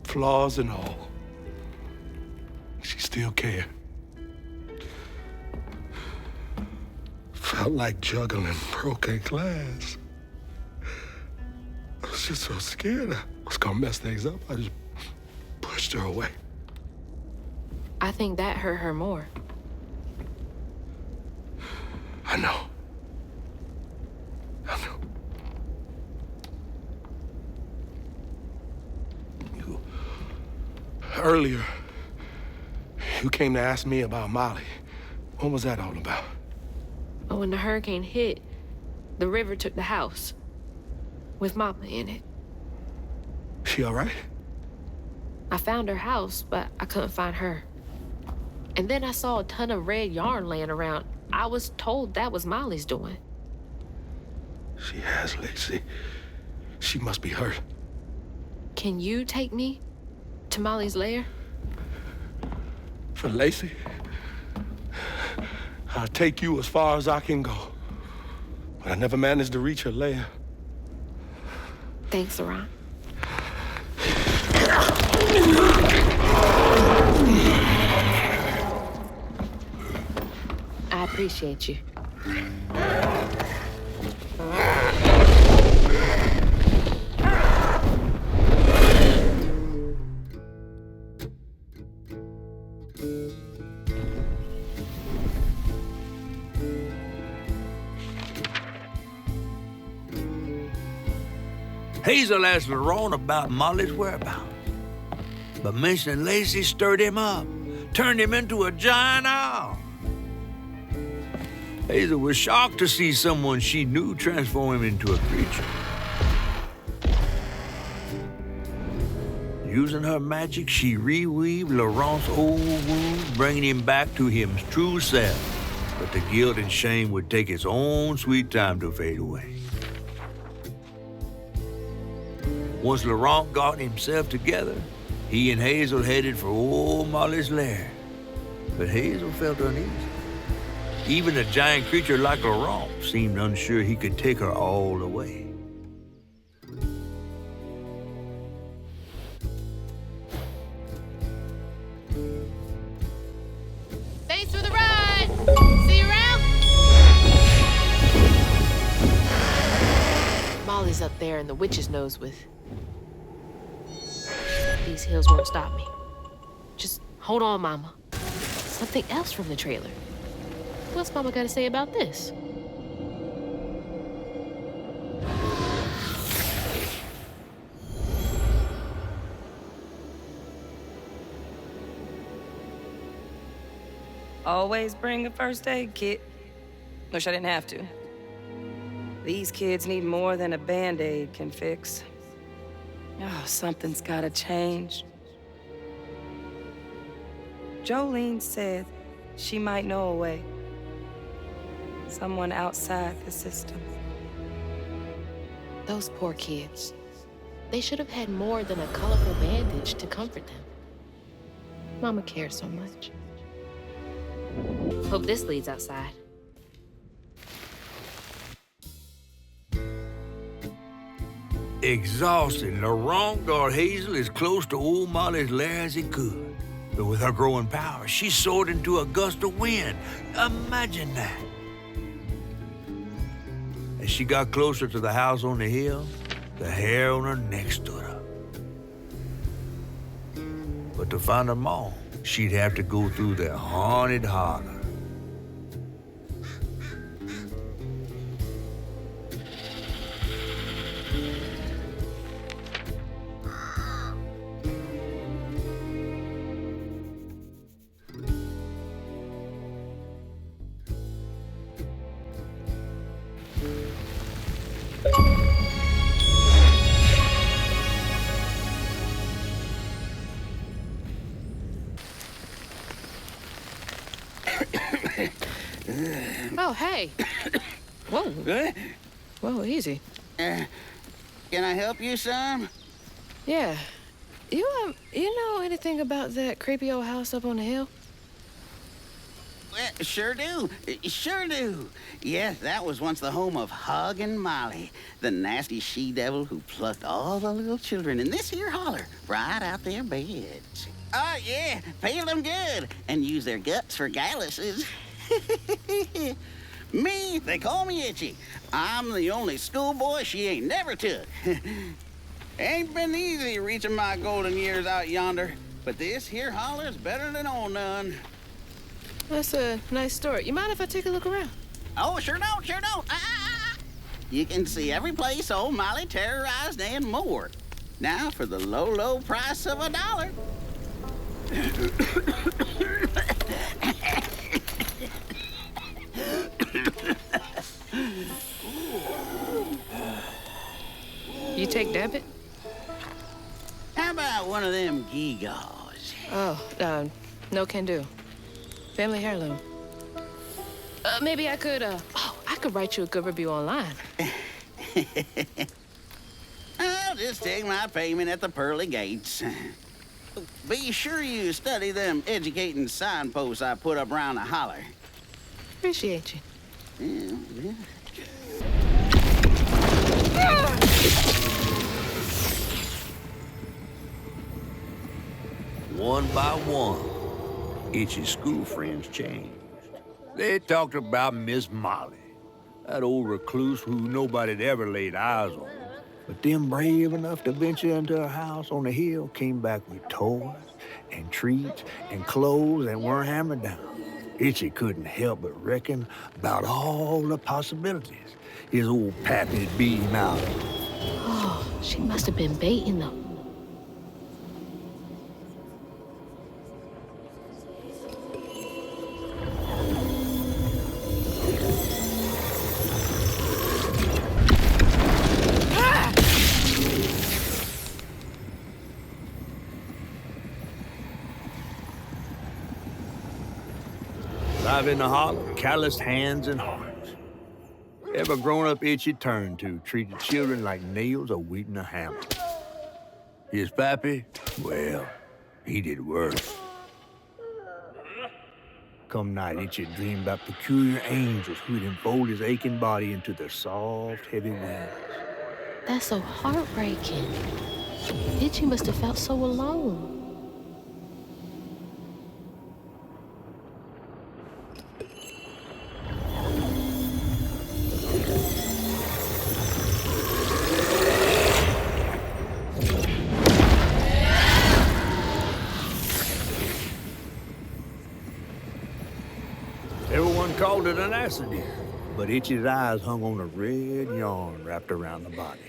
Flaws and all. She still cared. Felt like juggling broken glass. I was just so scared I was gonna mess things up. I just pushed her away. I think that hurt her more. I know. Earlier, you came to ask me about Molly. What was that all about? But when the hurricane hit, the river took the house with Mama in it. She all right? I found her house, but I couldn't find her. And then I saw a ton of red yarn laying around. I was told that was Molly's doing. She has, Lacey. She must be hurt. Can you take me to Molly's lair? For Lacey? I'll take you as far as I can go. But I never managed to reach her lair. Thanks, Laurent. I appreciate you. Hazel asked Laurent about Molly's whereabouts. But mentioning Lacey stirred him up, turned him into a giant owl. Hazel was shocked to see someone she knew transform him into a creature. Using her magic, she reweaved Laurent's old wounds, bringing him back to his true self. But the guilt and shame would take its own sweet time to fade away. Once Laurent got himself together, he and Hazel headed for old Molly's lair. But Hazel felt uneasy. Even a giant creature like Laurent seemed unsure he could take her all the way. Thanks for the ride! See you around? Molly's up there in the witch's nose with... These hills won't stop me. Just hold on, Mama. Something else from the trailer. What's Mama got to say about this? Always bring a first aid kit. Wish I didn't have to. These kids need more than a Band-Aid can fix. Oh, something's gotta change. Jolene said she might know a way. Someone outside the system. Those poor kids. They should have had more than a colorful bandage to comfort them. Mama cared so much. Hope this leads outside. Exhausted, LaRon got Hazel as close to old Molly's lair as he could. But with her growing power, she soared into a gust of wind. Imagine that. As she got closer to the house on the hill, the hair on her neck stood up. But to find her mom, she'd have to go through the haunted holler. Oh, hey. Whoa. Whoa, easy. Can I help you, son? Yeah. You know anything about that creepy old house up on the hill? Well, sure do. Sure do. Yes, that was once the home of Hug and Molly, the nasty she-devil who plucked all the little children in this here holler right out their beds. Oh, yeah, peel them good and use their guts for galluses. Me, they call me Itchy. I'm the only schoolboy she ain't never took. Ain't been easy reaching my golden years out yonder, but this here holler's better than all none. That's a nice story. You mind if I take a look around? Oh, sure don't, sure don't. You can see every place old Molly terrorized and more. Now for the low, low price of $1. You take debit? How about one of them gewgaws? Oh, no can do. Family heirloom. Maybe I could, I could write you a good review online. I'll just take my payment at the pearly gates. Be sure you study them educating signposts I put up around the holler. Appreciate you. Yeah. One by one, Itchy's school friends changed. They talked about Miss Molly, that old recluse who nobody'd ever laid eyes on. But them brave enough to venture into her house on the hill came back with toys and treats and clothes and weren't hammered down. Itchy couldn't help but reckon about all the possibilities his old pappy'd beat him out of. Oh, she must have been baiting them. Live in the holler, calloused hands and hearts. Every grown-up Itchy turned to treated children like nails awaiting a hammer. His pappy, well, he did worse. Come night, Itchy dreamed about peculiar angels who'd enfold his aching body into their soft, heavy wings. That's so heartbreaking. Itchy must have felt so alone. Everyone called it an accident, but Itchy's eyes hung on a red yarn wrapped around the body.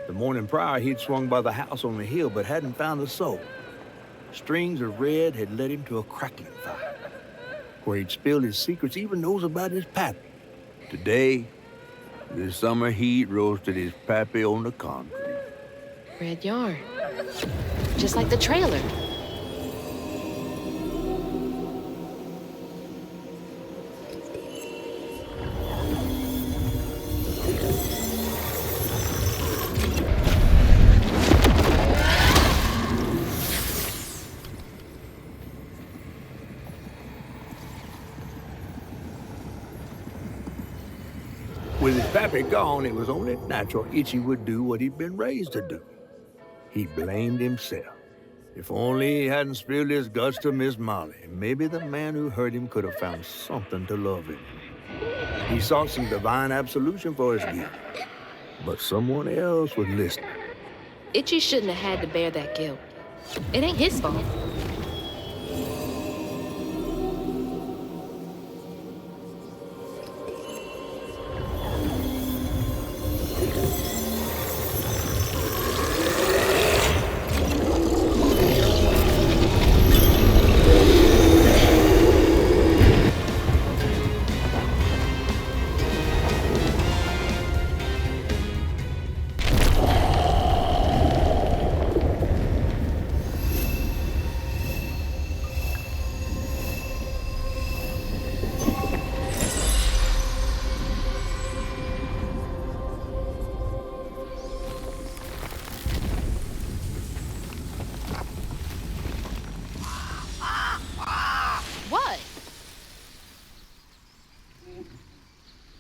The morning prior, he'd swung by the house on the hill, but hadn't found the soul. Strings of red had led him to a crackling fire, where he'd spilled his secrets, even those about his pappy. Today, the summer heat roasted his pappy on the concrete. Red yarn. Just like the trailer. With his pappy gone, it was only natural Itchy would do what he'd been raised to do. He blamed himself. If only he hadn't spilled his guts to Miss Molly, maybe the man who hurt him could have found something to love him. He sought some divine absolution for his guilt, but someone else was listening. Itchy shouldn't have had to bear that guilt. It ain't his fault.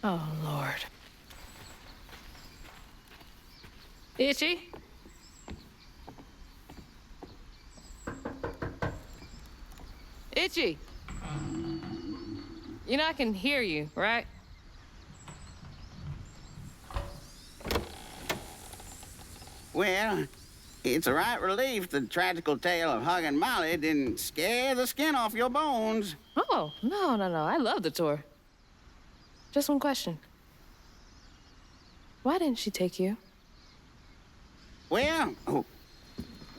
Oh, Lord. Itchy? Itchy! You know I can hear you, right? Well, it's a right relief the tragical tale of Hug and Molly didn't scare the skin off your bones. Oh, no. I love the tour. Just one question. Why didn't she take you? Well,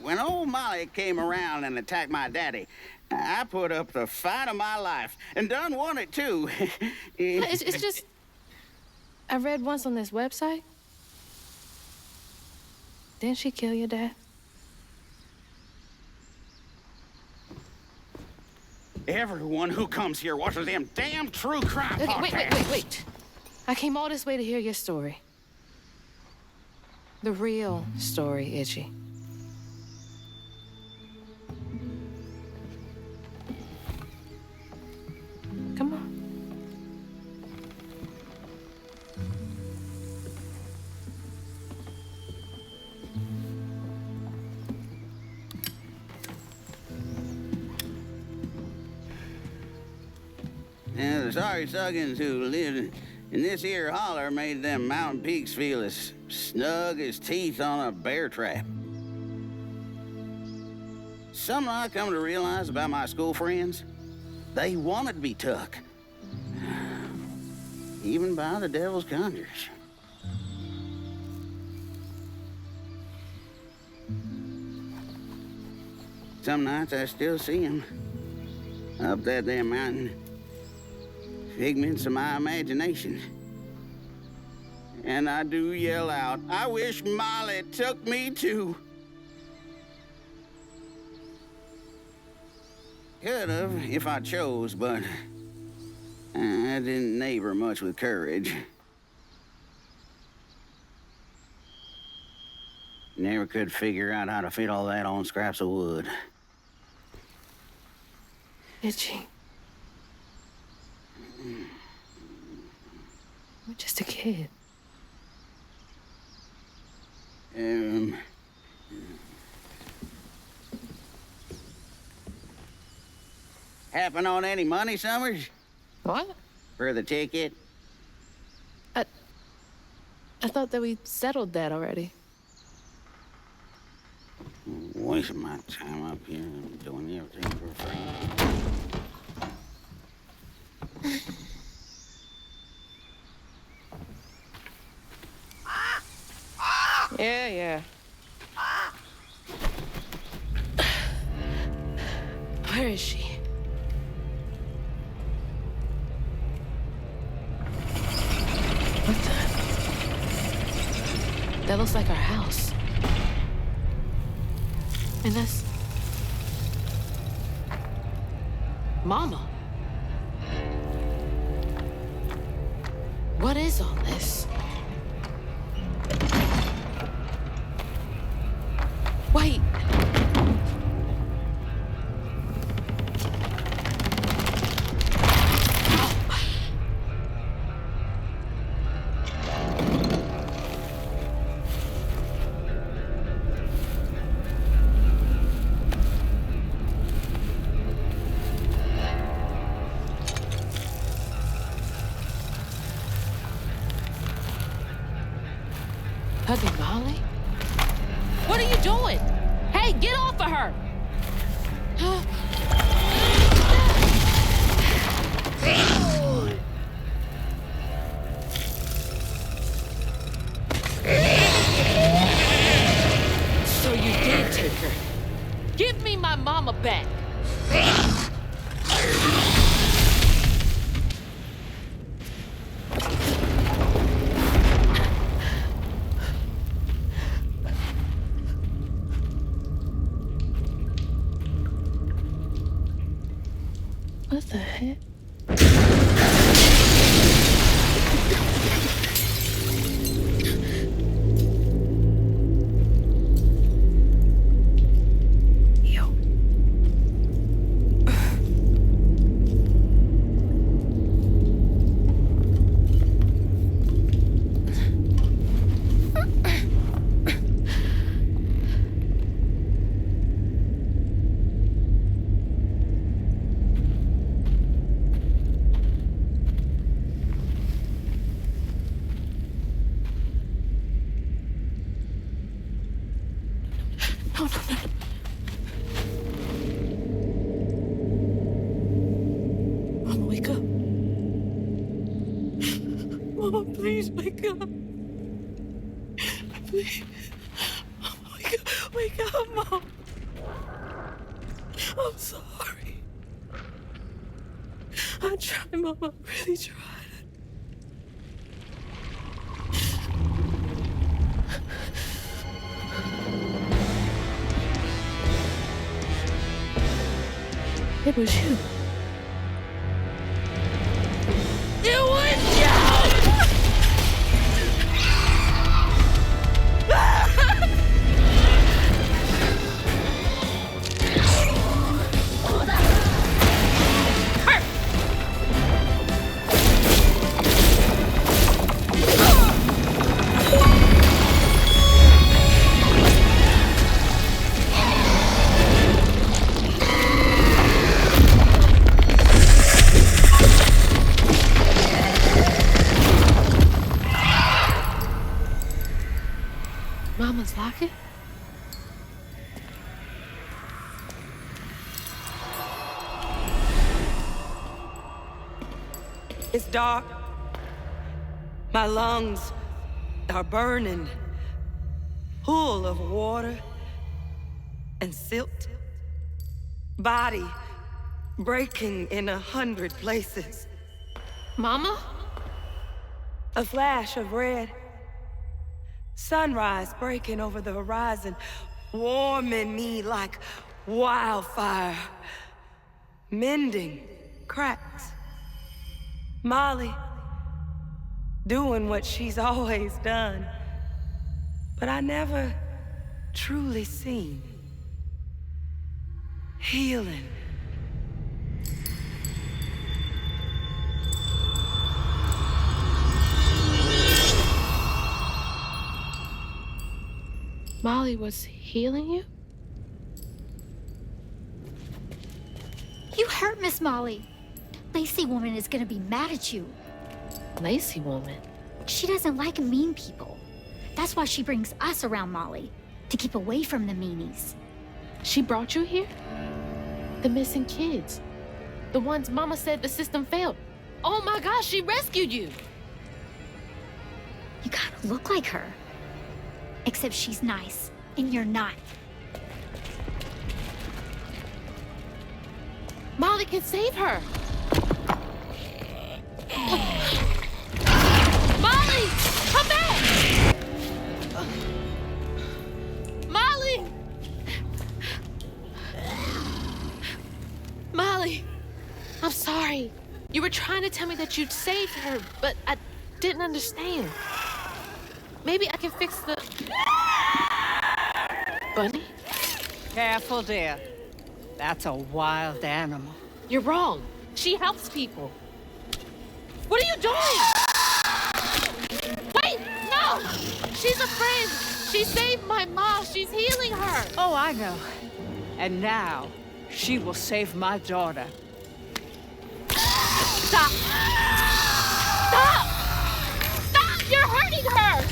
when old Molly came around and attacked my daddy, I put up the fight of my life, and done won it, too. It's just... I read once on this website. Didn't she kill your dad? Everyone who comes here watches them damn true crime podcasts. Wait. I came all this way to hear your story. The real story, Itchy. Come on. And the sorry suggins who lived in this here holler made them mountain peaks feel as snug as teeth on a bear trap. Something I come to realize about my school friends, they wanted to be took. Even by the devil's conjures. Some nights I still see them up that damn mountain. Figments of my imagination. And I do yell out, I wish Molly took me too. Could have if I chose, but I didn't neighbor much with courage. Never could figure out how to fit all that on scraps of wood. Itchy. You're just a kid. Happen on any money, Summers? What? For the ticket? I thought that we settled that already. Wasting my time up here doing everything for free. Yeah. Where is she? What the? That looks like our house. And that's... Mama. What is all this? Wait. Hugging Molly? What are you doing? Hey, get off of her! So you did take her. Give me my mama back. What the heck? Mama, wake up. Mama, please wake up. Please. Mama, wake up. Wake up, Mom. I'm sorry. I tried, Mama. I really tried. It was you. It was you! Mama's locket? It's dark. My lungs are burning, full of water and silt. Body breaking in 100 places. Mama? A flash of red. Sunrise breaking over the horizon, warming me like wildfire. Mending cracks. Molly doing what she's always done, but I never truly seen. Healing. Molly was healing you? You hurt Miss Molly. Lacey woman is gonna be mad at you. Lacey woman? She doesn't like mean people. That's why she brings us around Molly, to keep away from the meanies. She brought you here? The missing kids. The ones Mama said the system failed. Oh my gosh, she rescued you! You kind of look like her. Except she's nice, and you're not. Molly can save her! Molly! Come back! Molly! Trey, you were trying to tell me that you'd saved her, but I didn't understand. Maybe I can fix the... Bunny? Careful, dear. That's a wild animal. You're wrong. She helps people. What are you doing? Wait, no! She's a friend. She saved my mom. She's healing her. Oh, I know. And now, she will save my daughter. Stop! Stop! Stop! You're hurting her!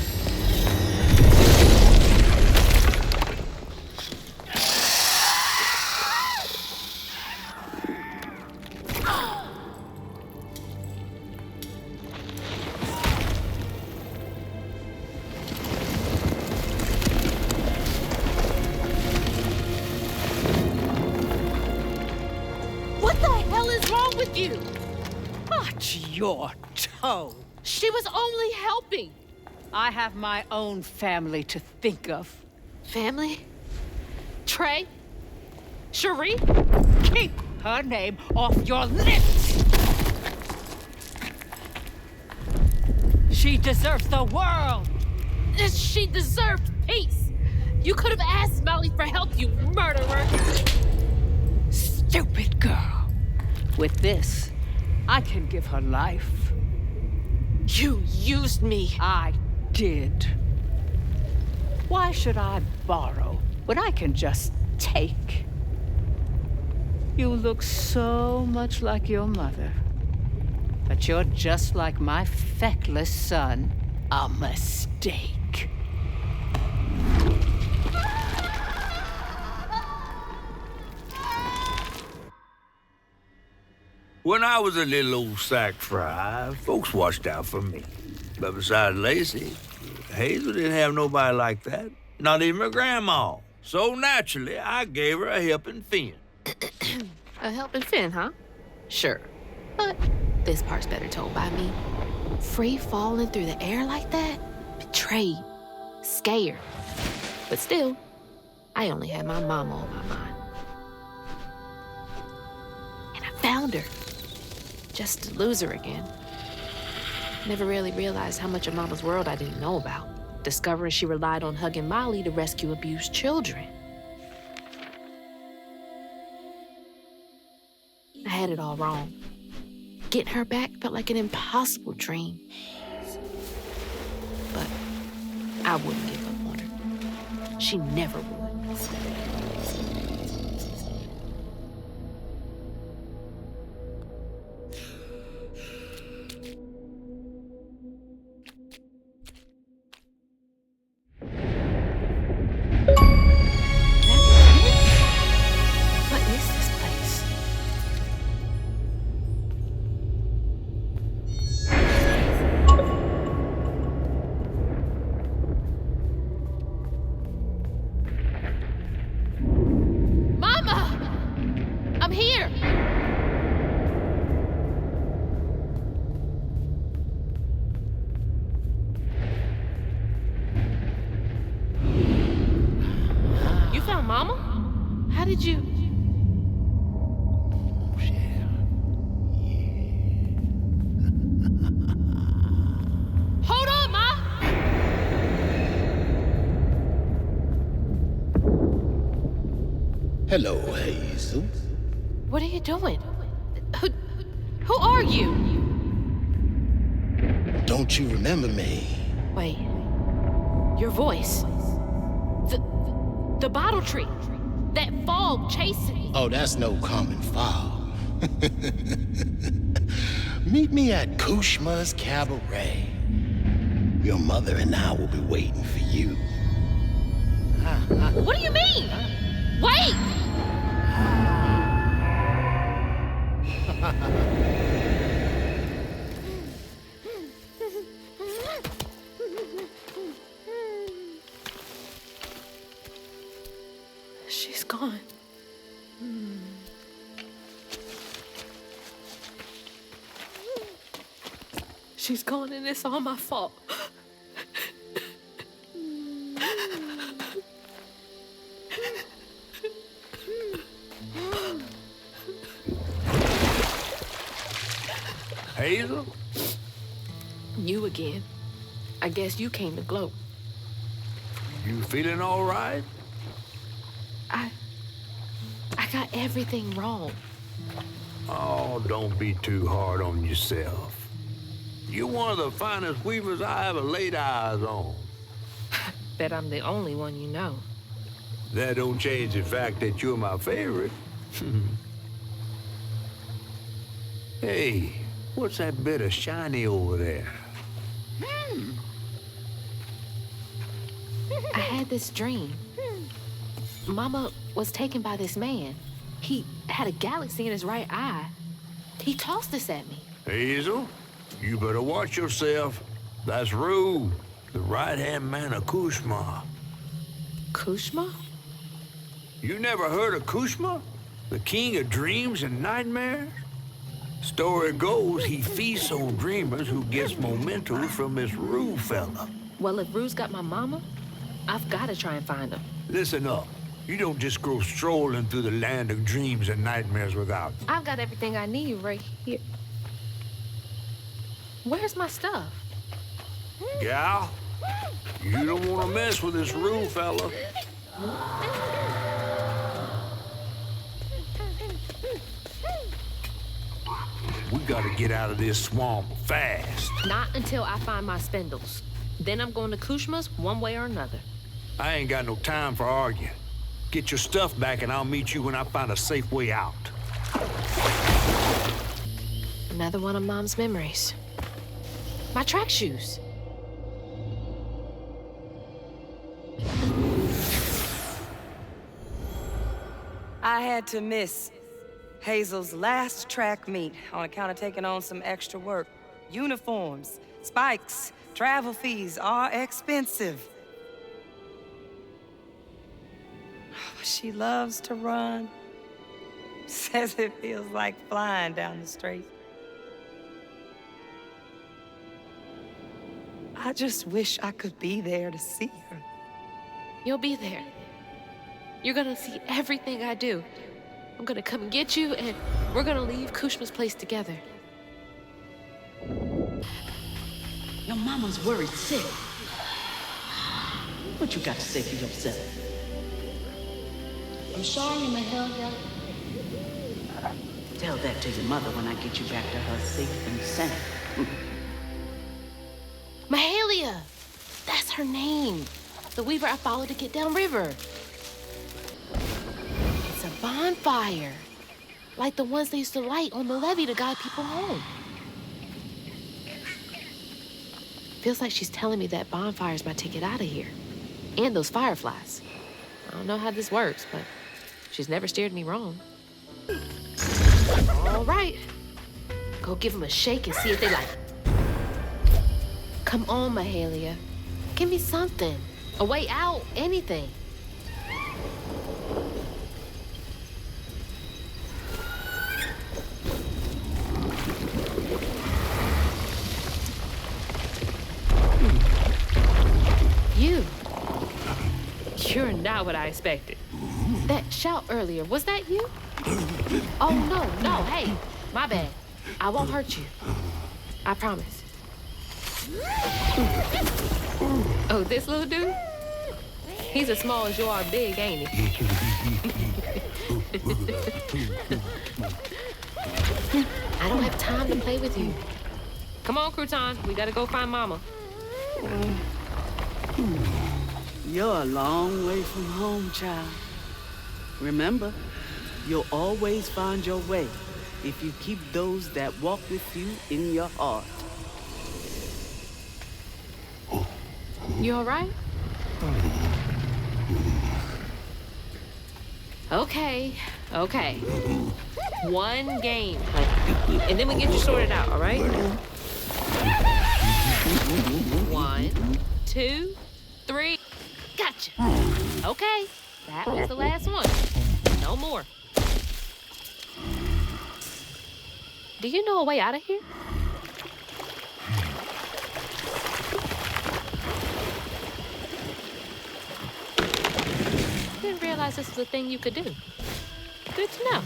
What the hell is wrong with you? Watch your toe. She was only helping. I have my own family to think of. Family? Trey? Cherie? Keep her name off your lips! She deserves the world! She deserved peace. You could have asked Molly for help, you murderer. Stupid girl. With this, I can give her life. You used me. I did. Why should I borrow when I can just take? You look so much like your mother. But you're just like my feckless son. A mistake. When I was a little old sack fry, folks watched out for me. But besides Lacey, Hazel didn't have nobody like that. Not even her grandma. So naturally, I gave her a helping fin. A helping fin, huh? Sure. But this part's better told by me. Free falling through the air like that? Betrayed. Scared. But still, I only had my mama on my mind. And I found her. Just to lose her again. Never really realized how much of Mama's world I didn't know about. Discovering she relied on hugging Molly to rescue abused children. I had it all wrong. Getting her back felt like an impossible dream. But I wouldn't give up on her. She never would. What is this place? Mama! I'm here! You found Mama? How did you... Hold on, Ma! Hello, Hazel. What are you doing? Who are you? Don't you remember me? Wait. Your voice. The bottle tree. That fog chasing me. Oh, that's no common foul. Meet me at Kushma's Cabaret. Your mother and I will be waiting for you. What do you mean? Wait! She's gone. She's gone and it's all my fault. Hazel? You again. I guess you came to gloat. You feeling all right? I got everything wrong. Oh, don't be too hard on yourself. You're one of the finest weavers I ever laid eyes on. Bet I'm the only one you know. That don't change the fact that you're my favorite. Hey, what's that bit of shiny over there? I had this dream. Mama was taken by this man. He had a galaxy in his right eye. He tossed this at me. Hazel, you better watch yourself. That's Rue, the right-hand man of Kushma. Kushma? You never heard of Kushma? The king of dreams and nightmares? Story goes he feasts on dreamers who gets momentum from this Rue fella. Well, if Rue's got my mama, I've got to try and find him. Listen up. You don't just go strolling through the land of dreams and nightmares without me. I've got everything I need right here. Where's my stuff? Gal, you don't want to mess with this Rue fella. We gotta get out of this swamp fast. Not until I find my spindles. Then I'm going to Kushma's one way or another. I ain't got no time for arguing. Get your stuff back and I'll meet you when I find a safe way out. Another one of Mom's memories. My track shoes. I had to miss Hazel's last track meet on account of taking on some extra work. Uniforms, spikes, travel fees are expensive. She loves to run. Says it feels like flying down the street. I just wish I could be there to see her. You'll be there. You're gonna see everything I do. I'm gonna come and get you, and we're gonna leave Kushma's place together. Your mama's worried sick. What you got to say for yourself? I'm sorry, Mahalia. Tell that to your mother when I get you back to her safe and sound. Mahalia! That's her name. The weaver I followed to get downriver. It's a bonfire. Like the ones they used to light on the levee to guide people home. Feels like she's telling me that bonfire's my ticket out of here. And those fireflies. I don't know how this works, but she's never steered me wrong. All right. Go give them a shake and see if they like it. Come on, Mahalia. Give me something. A way out, anything. You're not what I expected. That shout earlier, was that you? Oh, no, hey, my bad. I won't hurt you. I promise. Oh, this little dude? He's as small as you are big, ain't he? I don't have time to play with you. Come on, Crouton, we gotta go find Mama. You're a long way from home, child. Remember, you'll always find your way if you keep those that walk with you in your heart. You all right? Okay. One game, and then we get you sorted out, all right? 1, 2, 3. Gotcha. Okay, that was the last one. No more. Do you know a way out of here? Didn't realize this was a thing you could do. Good to know.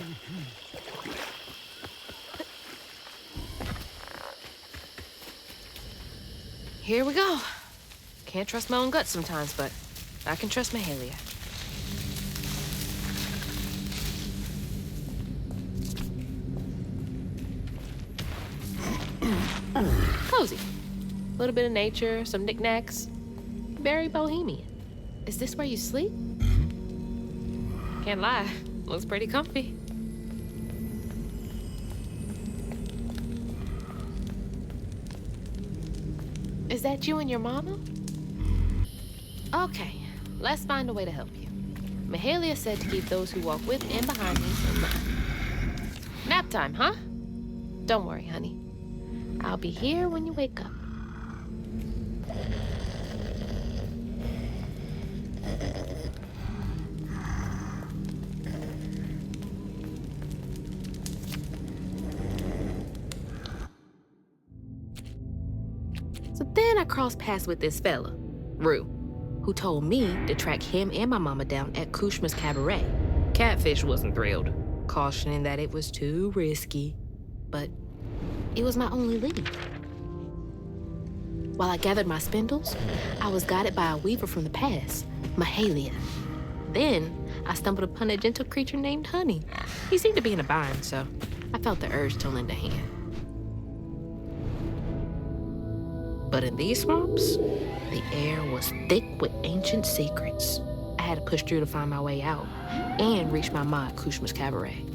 Here we go. Can't trust my own gut sometimes, but I can trust Mahalia. Cozy. A little bit of nature, some knickknacks. Very bohemian. Is this where you sleep? Can't lie. Looks pretty comfy. Is that you and your mama? Okay, let's find a way to help you. Mahalia said to keep those who walk with and behind me in mind. Nap time, huh? Don't worry, honey. I'll be here when you wake up. So then I crossed paths with this fella, Rue, who told me to track him and my mama down at Kushma's Cabaret. Catfish wasn't thrilled, cautioning that it was too risky, but it was my only lead. While I gathered my spindles, I was guided by a weaver from the past, Mahalia. Then I stumbled upon a gentle creature named Honey. He seemed to be in a bind, so I felt the urge to lend a hand. But in these swamps, the air was thick with ancient secrets. I had to push through to find my way out and reach my ma at Kushma's Cabaret.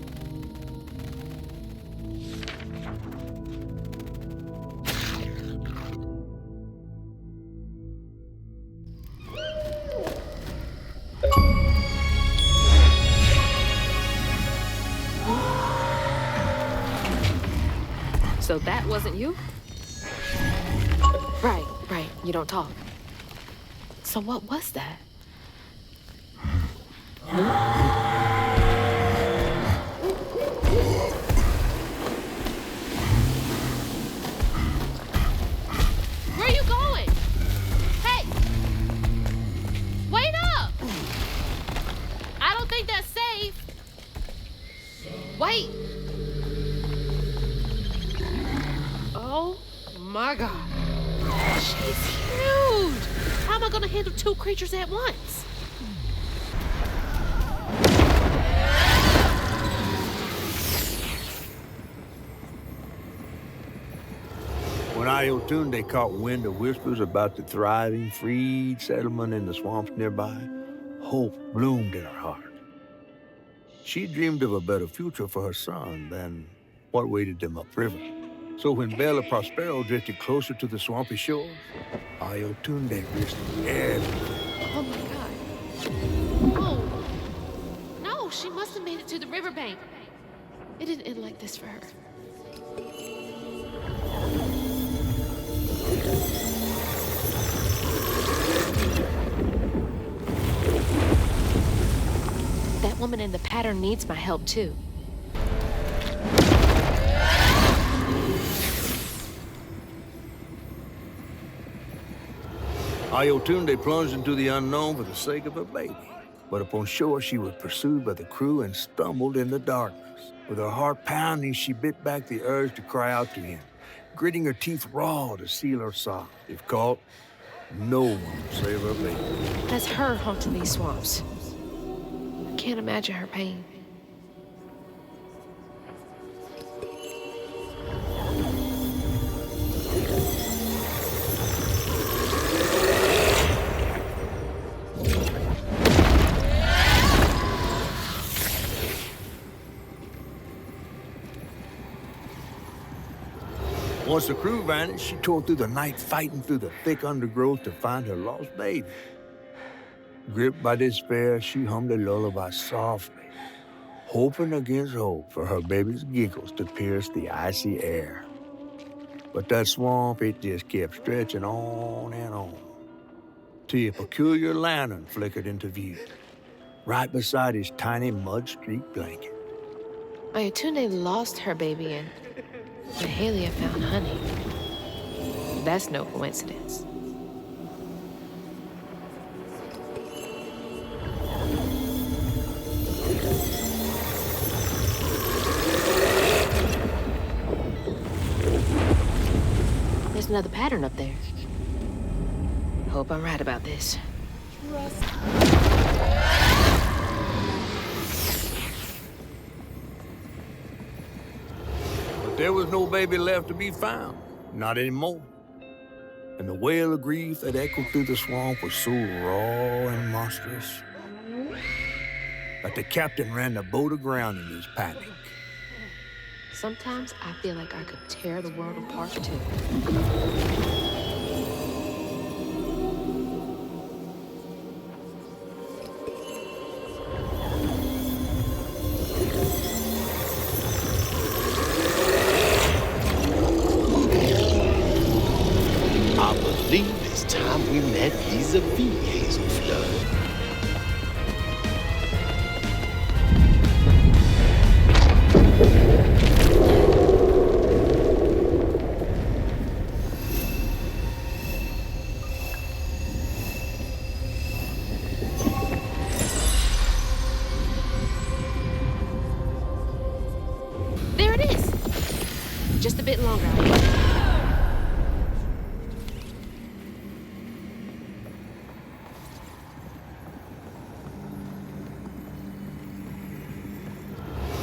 So that wasn't you? Right, you don't talk. So what was that? Where are you going? Hey! Wait up! I don't think that's safe. Wait! Oh my God. She's huge! How am I gonna handle two creatures at once? When Ayotunde caught wind of whispers about the thriving, freed settlement in the swamps nearby, hope bloomed in her heart. She dreamed of a better future for her son than what waited them upriver. So when Bella Prospero drifted closer to the swampy shore, Ayotunde risked everything. Oh my God. Oh. No, she must have made it to the riverbank. It didn't end like this for her. That woman in the pattern needs my help too. Ayotunde plunged into the unknown for the sake of her baby. But upon shore, she was pursued by the crew and stumbled in the darkness. With her heart pounding, she bit back the urge to cry out to him, gritting her teeth raw to seal her sob. If caught, no one would save her baby. That's her haunting these swamps. I can't imagine her pain. Once the crew vanished, she tore through the night, fighting through the thick undergrowth to find her lost baby. Gripped by despair, she hummed a lullaby softly, hoping against hope for her baby's giggles to pierce the icy air. But that swamp, it just kept stretching on and on, till a peculiar lantern flickered into view, right beside his tiny mud-streaked blanket. Ayotunde lost her baby and Mahalia found Honey. That's no coincidence. There's another pattern up there. Hope I'm right about this. But there was no baby left to be found. Not anymore. And the wail of grief that echoed through the swamp was so raw and monstrous that the captain ran the boat aground in his panic. Sometimes I feel like I could tear the world apart, too. I believe it's time we met vis-a-vis Hazel Flood. There it is! Just a bit longer, I guess.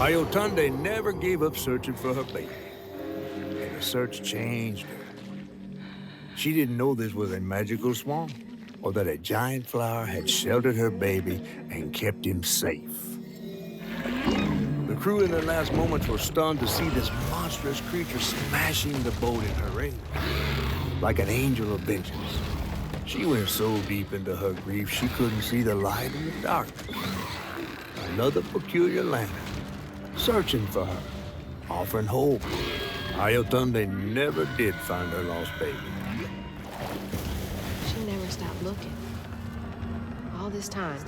Ayotunde never gave up searching for her baby. And the search changed her. She didn't know this was a magical swamp, or that a giant flower had sheltered her baby and kept him safe. The crew in their last moments were stunned to see this monstrous creature smashing the boat in her ring, like an angel of vengeance. She went so deep into her grief she couldn't see the light in the darkness. Another peculiar lantern, searching for her, offering hope. Ayotunde never did find her lost baby. She never stopped looking. All this time,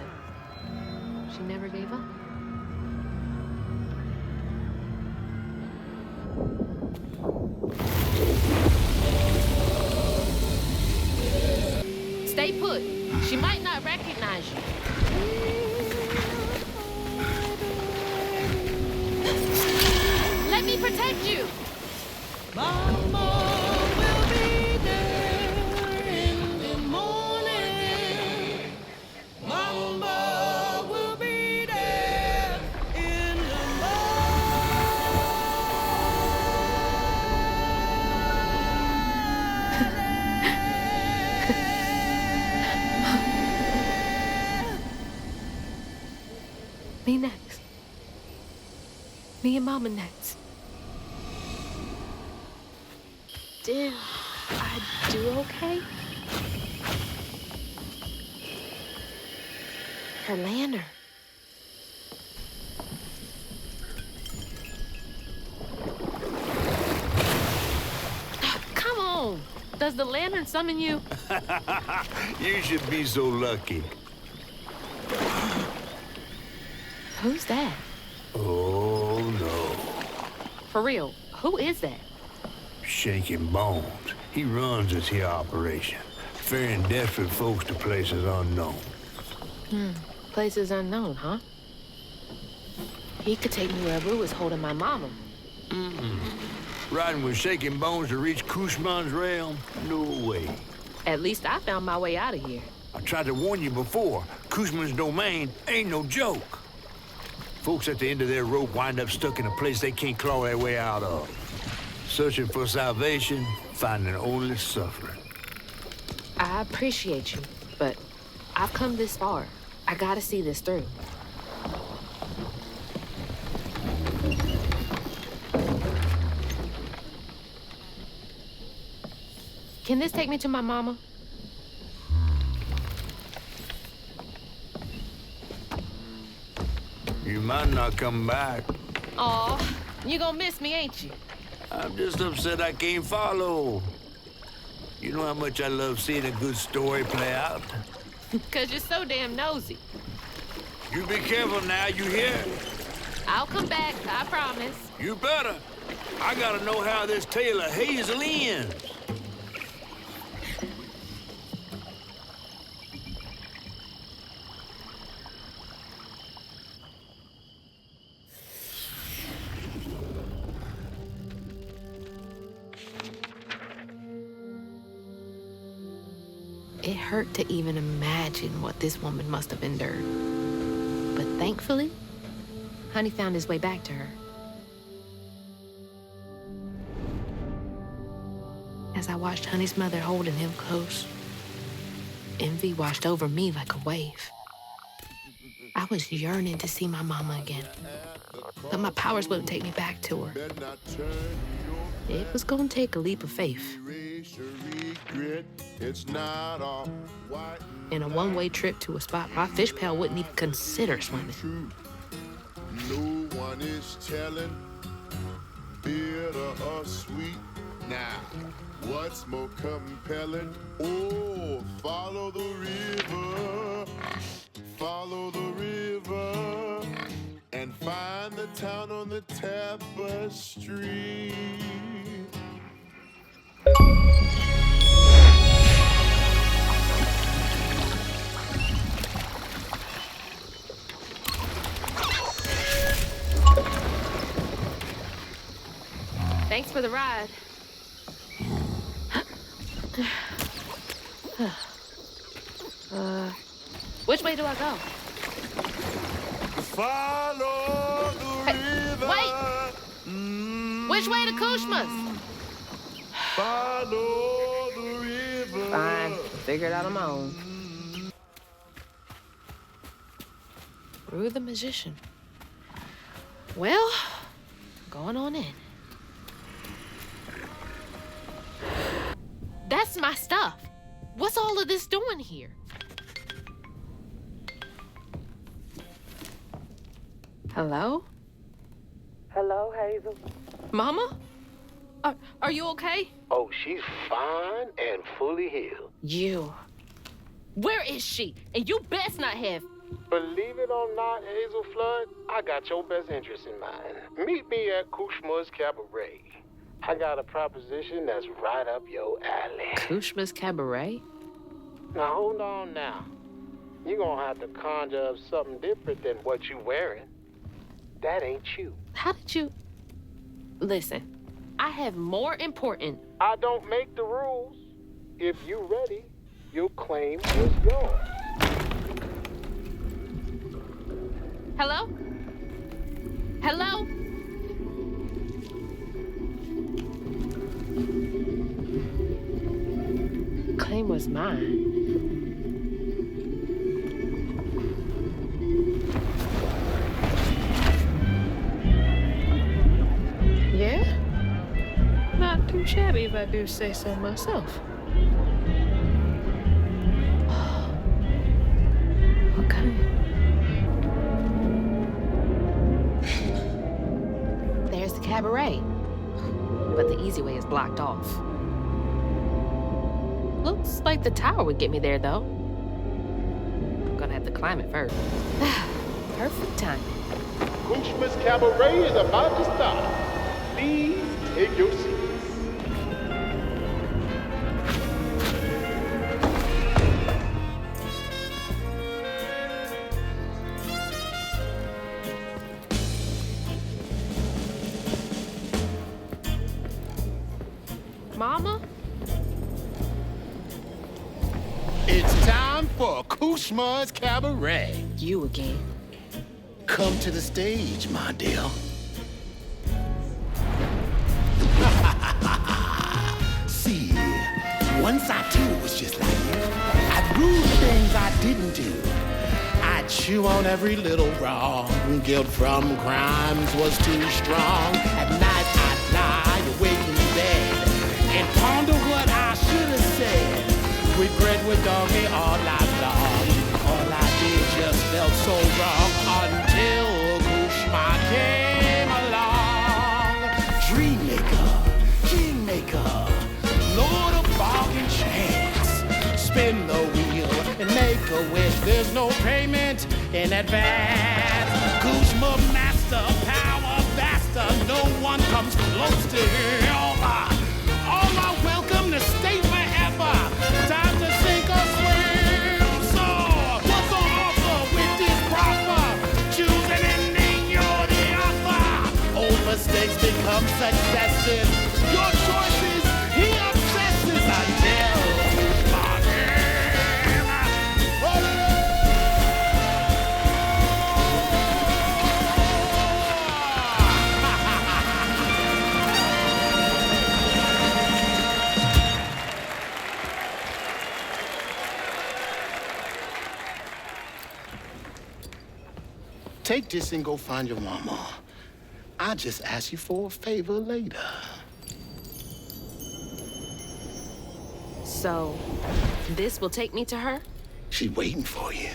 she never gave up. Stay put. She might not recognize you. Let me protect you. Mama will be there in the morning. Mama will be there in the Me next. Me and Mama next. Did I do okay? Her lantern. Come on. Does the lantern summon you? You should be so lucky. Who's that? Oh, no. For real, who is that? Shaking Bones. He runs this here operation, ferrying desperate folks to places unknown. Places unknown, huh? He could take me where Rue is holding my mama. Riding with Shaking Bones to reach Kushman's realm? No way. At least I found my way out of here. I tried to warn you before. Kushman's domain ain't no joke. Folks at the end of their rope wind up stuck in a place they can't claw their way out of. Searching for salvation, finding only suffering. I appreciate you, but I've come this far. I gotta see this through. Can this take me to my mama? You might not come back. Aw, you gonna miss me, ain't you? I'm just upset I can't follow. You know how much I love seeing a good story play out? 'Cause you're so damn nosy. You be careful now, you hear? I'll come back, I promise. You better. I gotta know how this tale of Hazel ends. It hurt to even imagine what this woman must have endured. But thankfully, Honey found his way back to her. As I watched Honey's mother holding him close, envy washed over me like a wave. I was yearning to see my mama again, but my powers wouldn't take me back to her. It was gonna take a leap of faith. In a one-way trip to a spot my fish pal wouldn't even consider swimming. No one is telling, bitter or sweet. Now, what's more compelling? Oh, follow the river, and find the town on the tapestry. Thanks for the ride. Which way do I go? Follow the river. Wait! Which way to Kushma's? Follow the river. Fine, figure it out on my own. Rue the magician. Well, going on in. That's my stuff. What's all of this doing here? Hello? Hello, Hazel. Mama? Are you okay? Oh, she's fine and fully healed. You. Where is she? And you best not have. Believe it or not, Hazel Flood, I got your best interest in mind. Meet me at Kushma's Cabaret. I got a proposition that's right up your alley. Kushma's Cabaret? Now, hold on now. You're gonna have to conjure up something different than what you wearing. That ain't you. How did you... Listen, I have more important... I don't make the rules. If you ready, your claim is yours. Hello? Hello? Claim was mine. Yeah? Not too shabby if I do say so myself. What kind? There's the cabaret. But the easy way is blocked off. Looks like the tower would get me there, though. I'm gonna have to climb it first. Perfect timing. Kushma's Cabaret is about to start. Please take your seats. Mama? It's time for Kushma's Cabaret. You again. Come to the stage, my dear. See, once I too was just like you. I'd rule things I didn't do. I'd chew on every little wrong. Guilt from crimes was too strong. At night I'd lie awake in bed and ponder what I should have said. Regret would dog me all night long. All I did just felt so wrong until Kushma came along. Dreammaker, kingmaker, Lord of bargain chance. Spin the wheel and make a wish. There's no payment in advance. Kushma master, power vaster. No one comes close to him. All are welcome to stay forever. Time to sink or swim. So, what's the offer with this proffer? Choose an ending, you're the author. Old mistakes become successes. Your choices, he obsesses until Kushma came Take this and go find your mama. I'll just ask you for a favor later. So, this will take me to her? She's waiting for you.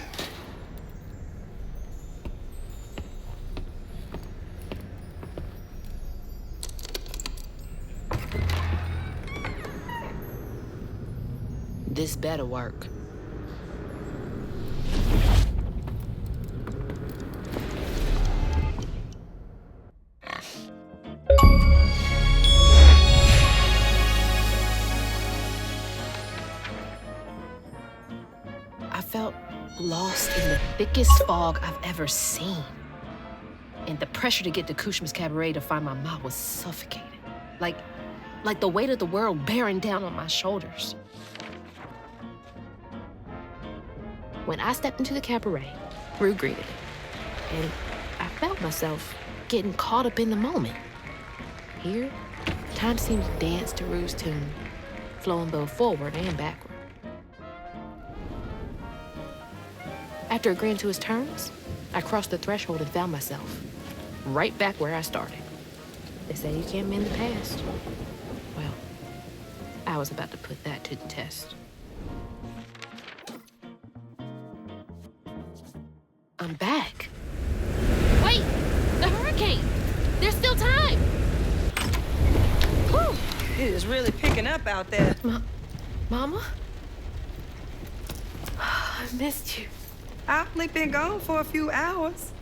This better work. I felt lost in the thickest fog I've ever seen. And the pressure to get to Kushma's cabaret to find my ma was suffocating. Like the weight of the world bearing down on my shoulders. When I stepped into the cabaret, Rue greeted it. And I felt myself getting caught up in the moment. Here, time seemed to dance to Rue's tune, flowing both forward and backward. After agreeing to his terms, I crossed the threshold and found myself right back where I started. They say you can't mend the past. Well, I was about to put that to the test. I'm back. Wait! The hurricane! There's still time! Whew, it is really picking up out there. Mama? I missed you. I've only been gone for a few hours.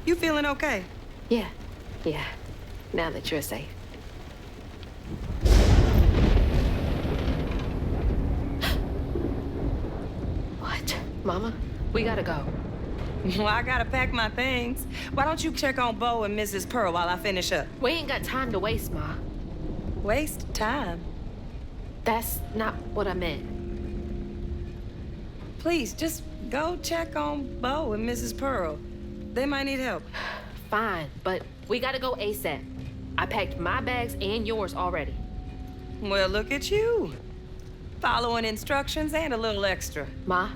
You feeling okay? Yeah. Now that you're safe. What? Mama, we gotta go. Well, I gotta pack my things. Why don't you check on Bo and Mrs. Pearl while I finish up? We ain't got time to waste, Ma. Waste time? That's not what I meant. Please, just go check on Bo and Mrs. Pearl. They might need help. Fine, but we gotta go ASAP. I packed my bags and yours already. Well, look at you. Following instructions and a little extra. Ma,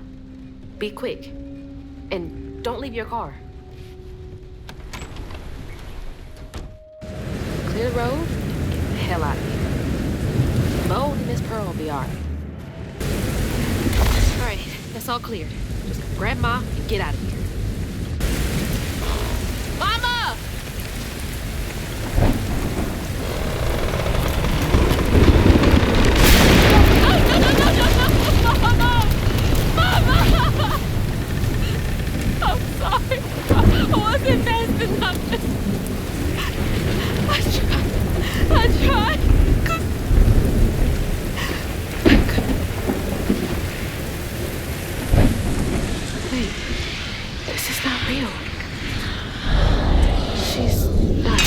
be quick. And don't leave your car. Clear the road and get the hell out of here. Bo and Miss Pearl will be all right. All right, that's all cleared. Just grab Ma and get out of here. Mama! No! Mama! I'm sorry. I wasn't fast enough. I tried. Wait, this is not real. She's not.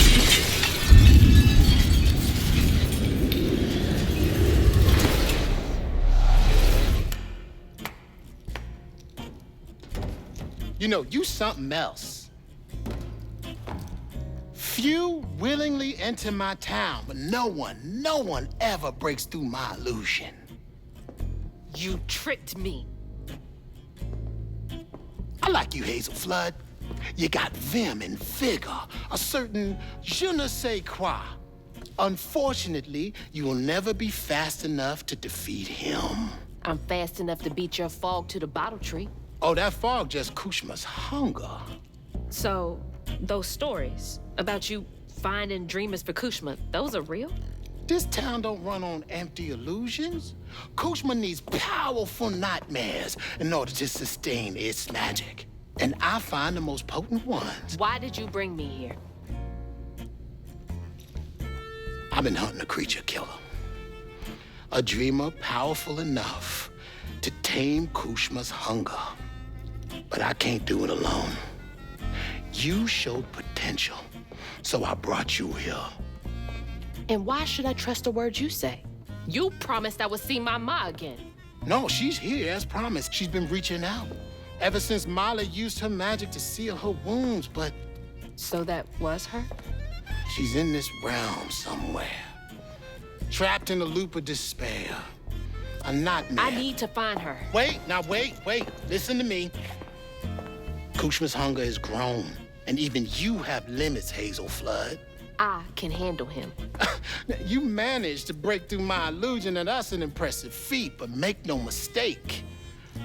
You know, you something else. Few willingly enter my town, but no one ever breaks through my illusion. You tricked me. I like you, Hazel Flood. You got vim and vigor, a certain je ne sais quoi. Unfortunately, you will never be fast enough to defeat him. I'm fast enough to beat your fog to the bottle tree. Oh, that fog just Kushma's hunger. So, those stories about you finding dreamers for Kushma, those are real? This town don't run on empty illusions. Kushma needs powerful nightmares in order to sustain its magic. And I find the most potent ones. Why did you bring me here? I've been hunting a creature killer. A dreamer powerful enough to tame Kushma's hunger. But I can't do it alone. You showed potential, so I brought you here. And why should I trust a word you say? You promised I would see my ma again. No, she's here as promised. She's been reaching out. Ever since Molly used her magic to seal her wounds, but... So that was her? She's in this realm somewhere. Trapped in a loop of despair. A nightmare. I need to find her. Wait, now wait. Listen to me. Kushma's hunger is grown, and even you have limits, Hazel Flood. I can handle him. Now, you managed to break through my illusion, and that's an impressive feat, but make no mistake,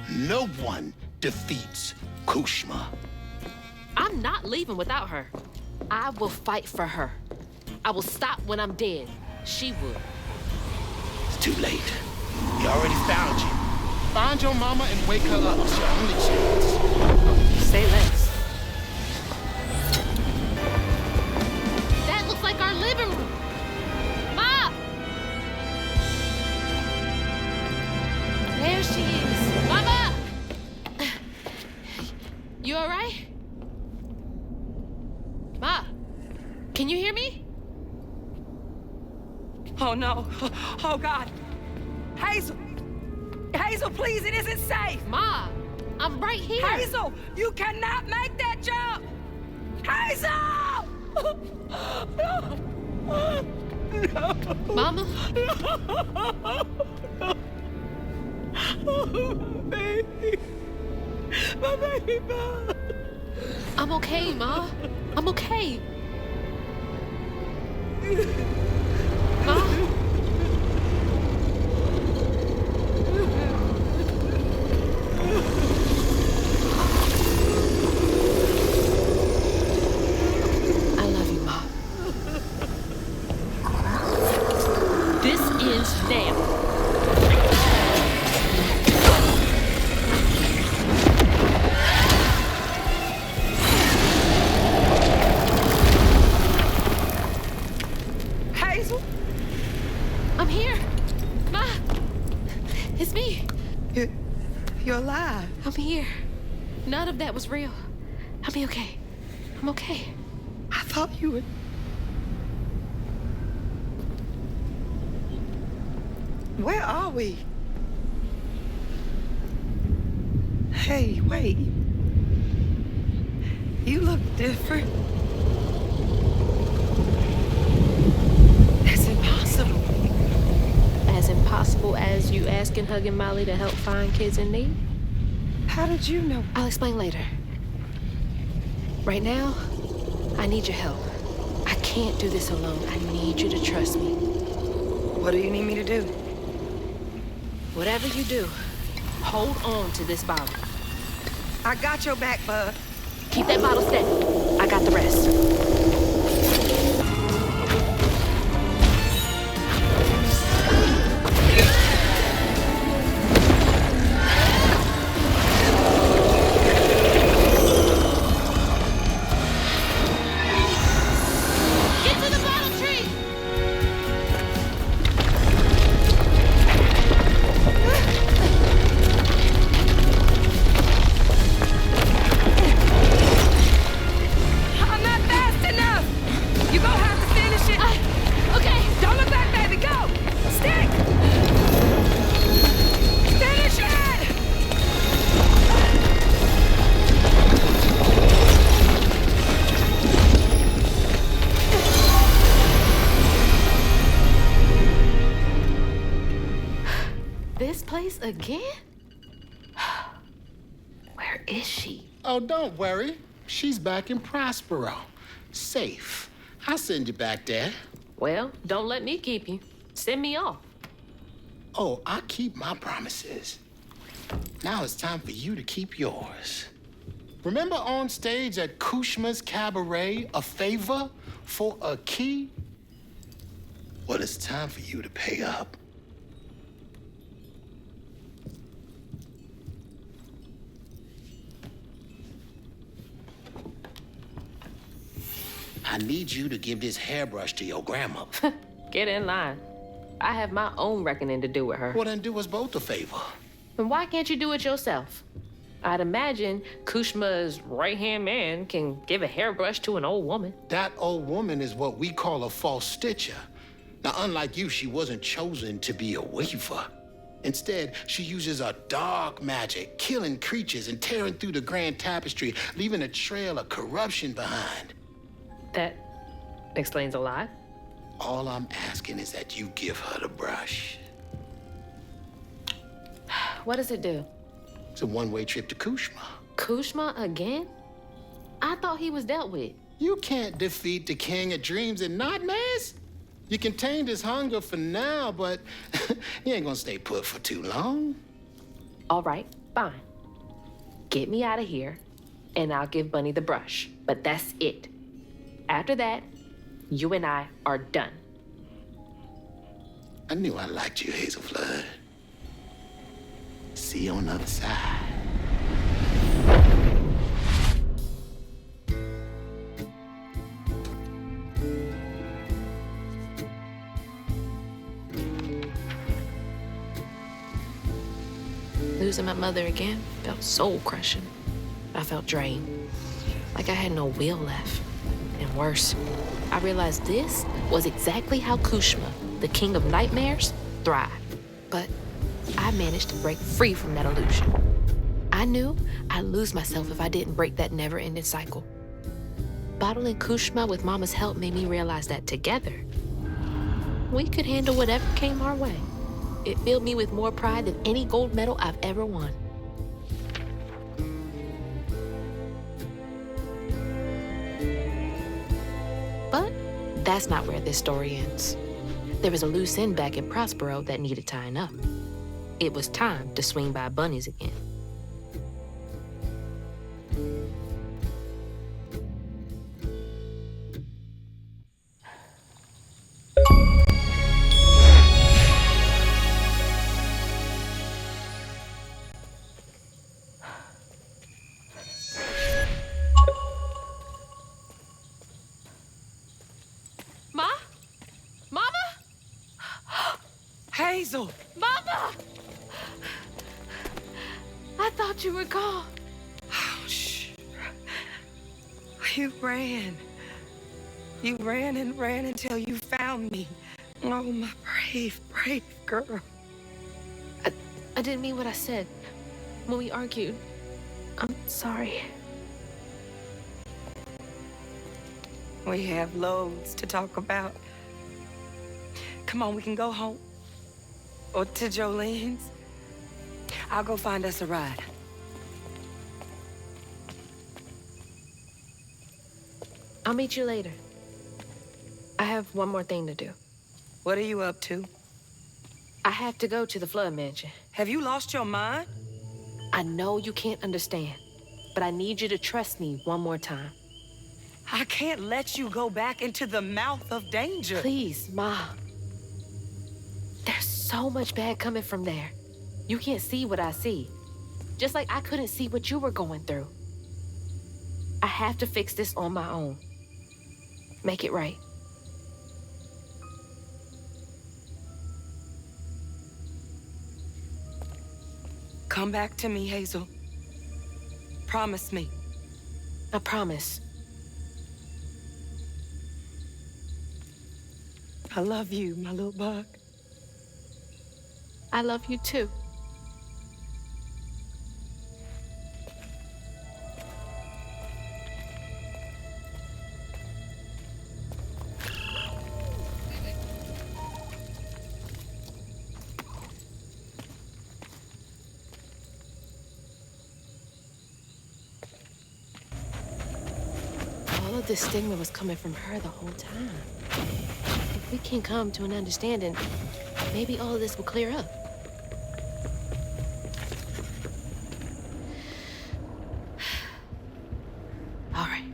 no one defeats Kushma. I'm not leaving without her. I will fight for her. I will stop when I'm dead. She would. It's too late. He already found you. Find your mama and wake her up. It's your only chance. Say less. That looks like our living room. Ma! There she is. Mama! You all right? Ma, can you hear me? Oh, no. Oh, God. Hazel! Hazel, please, it isn't safe! Ma, I'm right here. Hazel, you cannot make that jump! Hazel! No! Mama? Oh, baby. My baby, Ma. I'm okay, Ma. I'm okay. Ma? I love you, Ma. This is now. Hazel? I'm here. Ma. It's me. You're alive. I'm here. None of that was real. I'll be okay. I'm okay. I thought you were... Where are we? Hey, wait. You look different. That's impossible. As impossible as you asking Hugging Molly to help find kids in need? How did you know? I'll explain later. Right now, I need your help. I can't do this alone. I need you to trust me. What do you need me to do? Whatever you do, hold on to this bottle. I got your back, bud. Keep that bottle steady. I got the rest. Again? Where is she? Oh, don't worry. She's back in Prospero. Safe. I'll send you back there. Well, don't let me keep you. Send me off. Oh, I keep my promises. Now it's time for you to keep yours. Remember on stage at Kushma's Cabaret, a favor for a key? Well, it's time for you to pay up. I need you to give this hairbrush to your grandmother. Get in line. I have my own reckoning to do with her. Well, then do us both a favor. And why can't you do it yourself? I'd imagine Kushma's right-hand man can give a hairbrush to an old woman. That old woman is what we call a false stitcher. Now, unlike you, she wasn't chosen to be a weaver. Instead, she uses a dark magic, killing creatures and tearing through the grand tapestry, leaving a trail of corruption behind. That explains a lot. All I'm asking is that you give her the brush. What does it do? It's a one-way trip to Kushma. Kushma again? thought he was dealt with. You can't defeat the king of dreams and nightmares. You contained his hunger for now, but he ain't gonna stay put for too long. All right, fine. Get me out of here, and I'll give Bunny the brush. But that's it. After that, you and I are done. I knew I liked you, Hazel Flood. See you on the other side. Losing my mother again felt soul-crushing. I felt drained, like I had no will left. And worse, I realized this was exactly how Kushma, the king of nightmares, thrived. But I managed to break free from that illusion. I knew I'd lose myself if I didn't break that never-ending cycle. Bottling Kushma with Mama's help made me realize that together, we could handle whatever came our way. It filled me with more pride than any gold medal I've ever won. But that's not where this story ends. There was a loose end back in Prospero that needed tying up. It was time to swing by Bunny's again. Hazel! Mama! I thought you were gone. Oh, shh. You ran. You ran and ran until you found me. Oh, my brave, brave girl. I didn't mean what I said when we argued. I'm sorry. We have loads to talk about. Come on, we can go home. Or to Jolene's. I'll go find us a ride. I'll meet you later. I have one more thing to do. What are you up to? I have to go to the Flood Mansion. Have you lost your mind? I know you can't understand, but I need you to trust me one more time. I can't let you go back into the mouth of danger. Please, Ma. There's so much bad coming from there. You can't see what I see. Just like I couldn't see what you were going through. I have to fix this on my own. Make it right. Come back to me, Hazel. Promise me. I promise. I love you, my little bug. I love you too. All of this stigma was coming from her the whole time. If we can come to an understanding, maybe all of this will clear up. All right.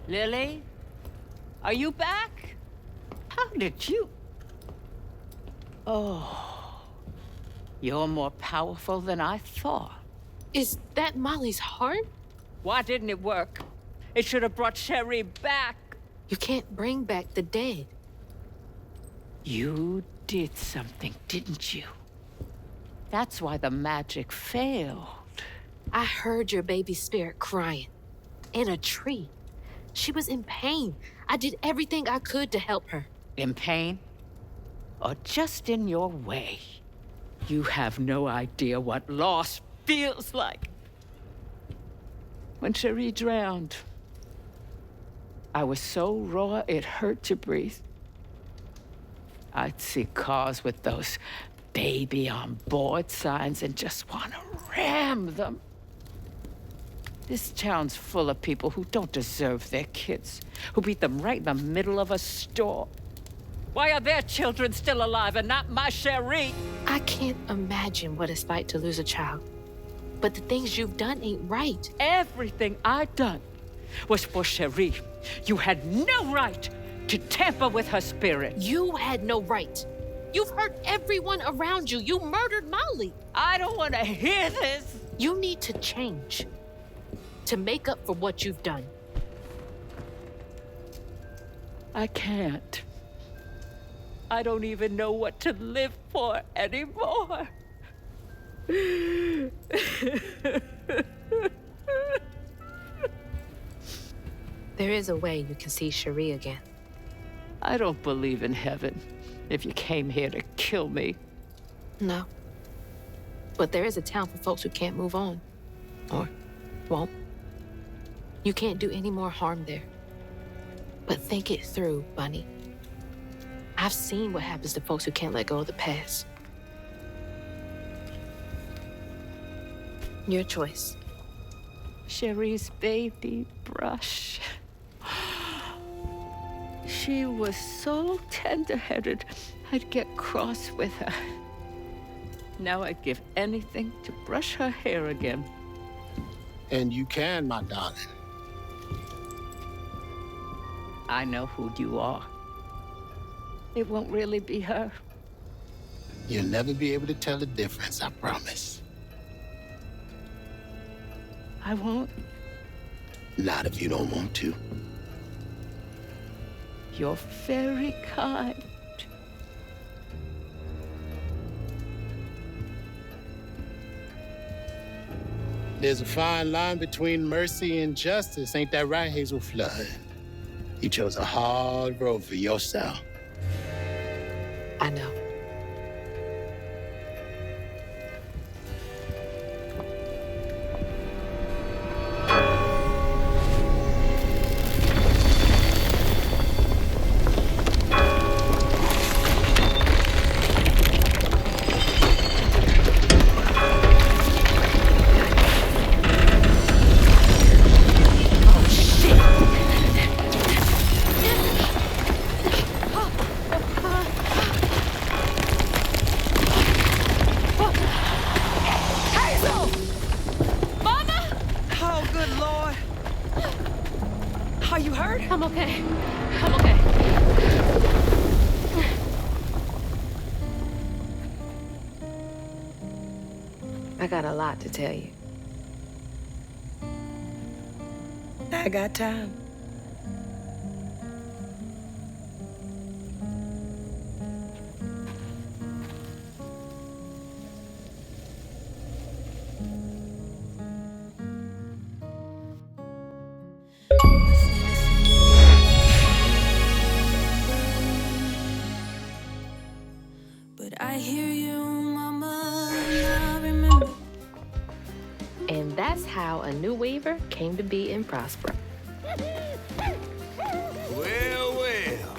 Lily, are you back? How did you? Oh, you're more powerful than I thought. Is that Molly's heart? Why didn't it work? It should have brought Sherry back. You can't bring back the dead. You did something, didn't you? That's why the magic failed. I heard your baby spirit crying. In a tree. She was in pain. I did everything I could to help her. In pain? Or just in your way? You have no idea what loss feels like. When Cherie drowned, I was so raw it hurt to breathe. I'd see cars with those baby on board signs and just want to ram them. This town's full of people who don't deserve their kids, who beat them right in the middle of a store. Why are their children still alive and not my Cherie? I can't imagine what it's like to lose a child. But the things you've done ain't right. Everything I done was for Cherie. You had no right to tamper with her spirit. You had no right. You've hurt everyone around you. You murdered Molly. I don't want to hear this. You need to change to make up for what you've done. I can't. I don't even know what to live for anymore. There is a way you can see Cherie again. I don't believe in heaven if you came here to kill me. No. But there is a town for folks who can't move on. Or won't. You can't do any more harm there. But think it through, Bunny. I've seen what happens to folks who can't let go of the past. Your choice. Cherie's baby brush. She was so tender-headed, I'd get cross with her. Now I'd give anything to brush her hair again. And you can, my darling. I know who you are. It won't really be her. You'll never be able to tell the difference, I promise. I won't. Not if you don't want to. You're very kind. There's a fine line between mercy and justice, ain't that right, Hazel Flood? You chose a hard road for yourself. I know. I'm okay. I'm okay. I got a lot to tell you. I got time. I hear you, Mama, I remember. And that's how a new weaver came to be in Prospero. Well, well.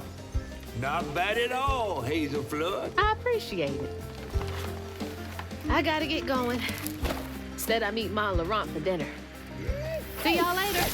Not bad at all, Hazel Flood. I appreciate it. I gotta get going. Instead, I meet Ma and Laurent for dinner. See y'all later.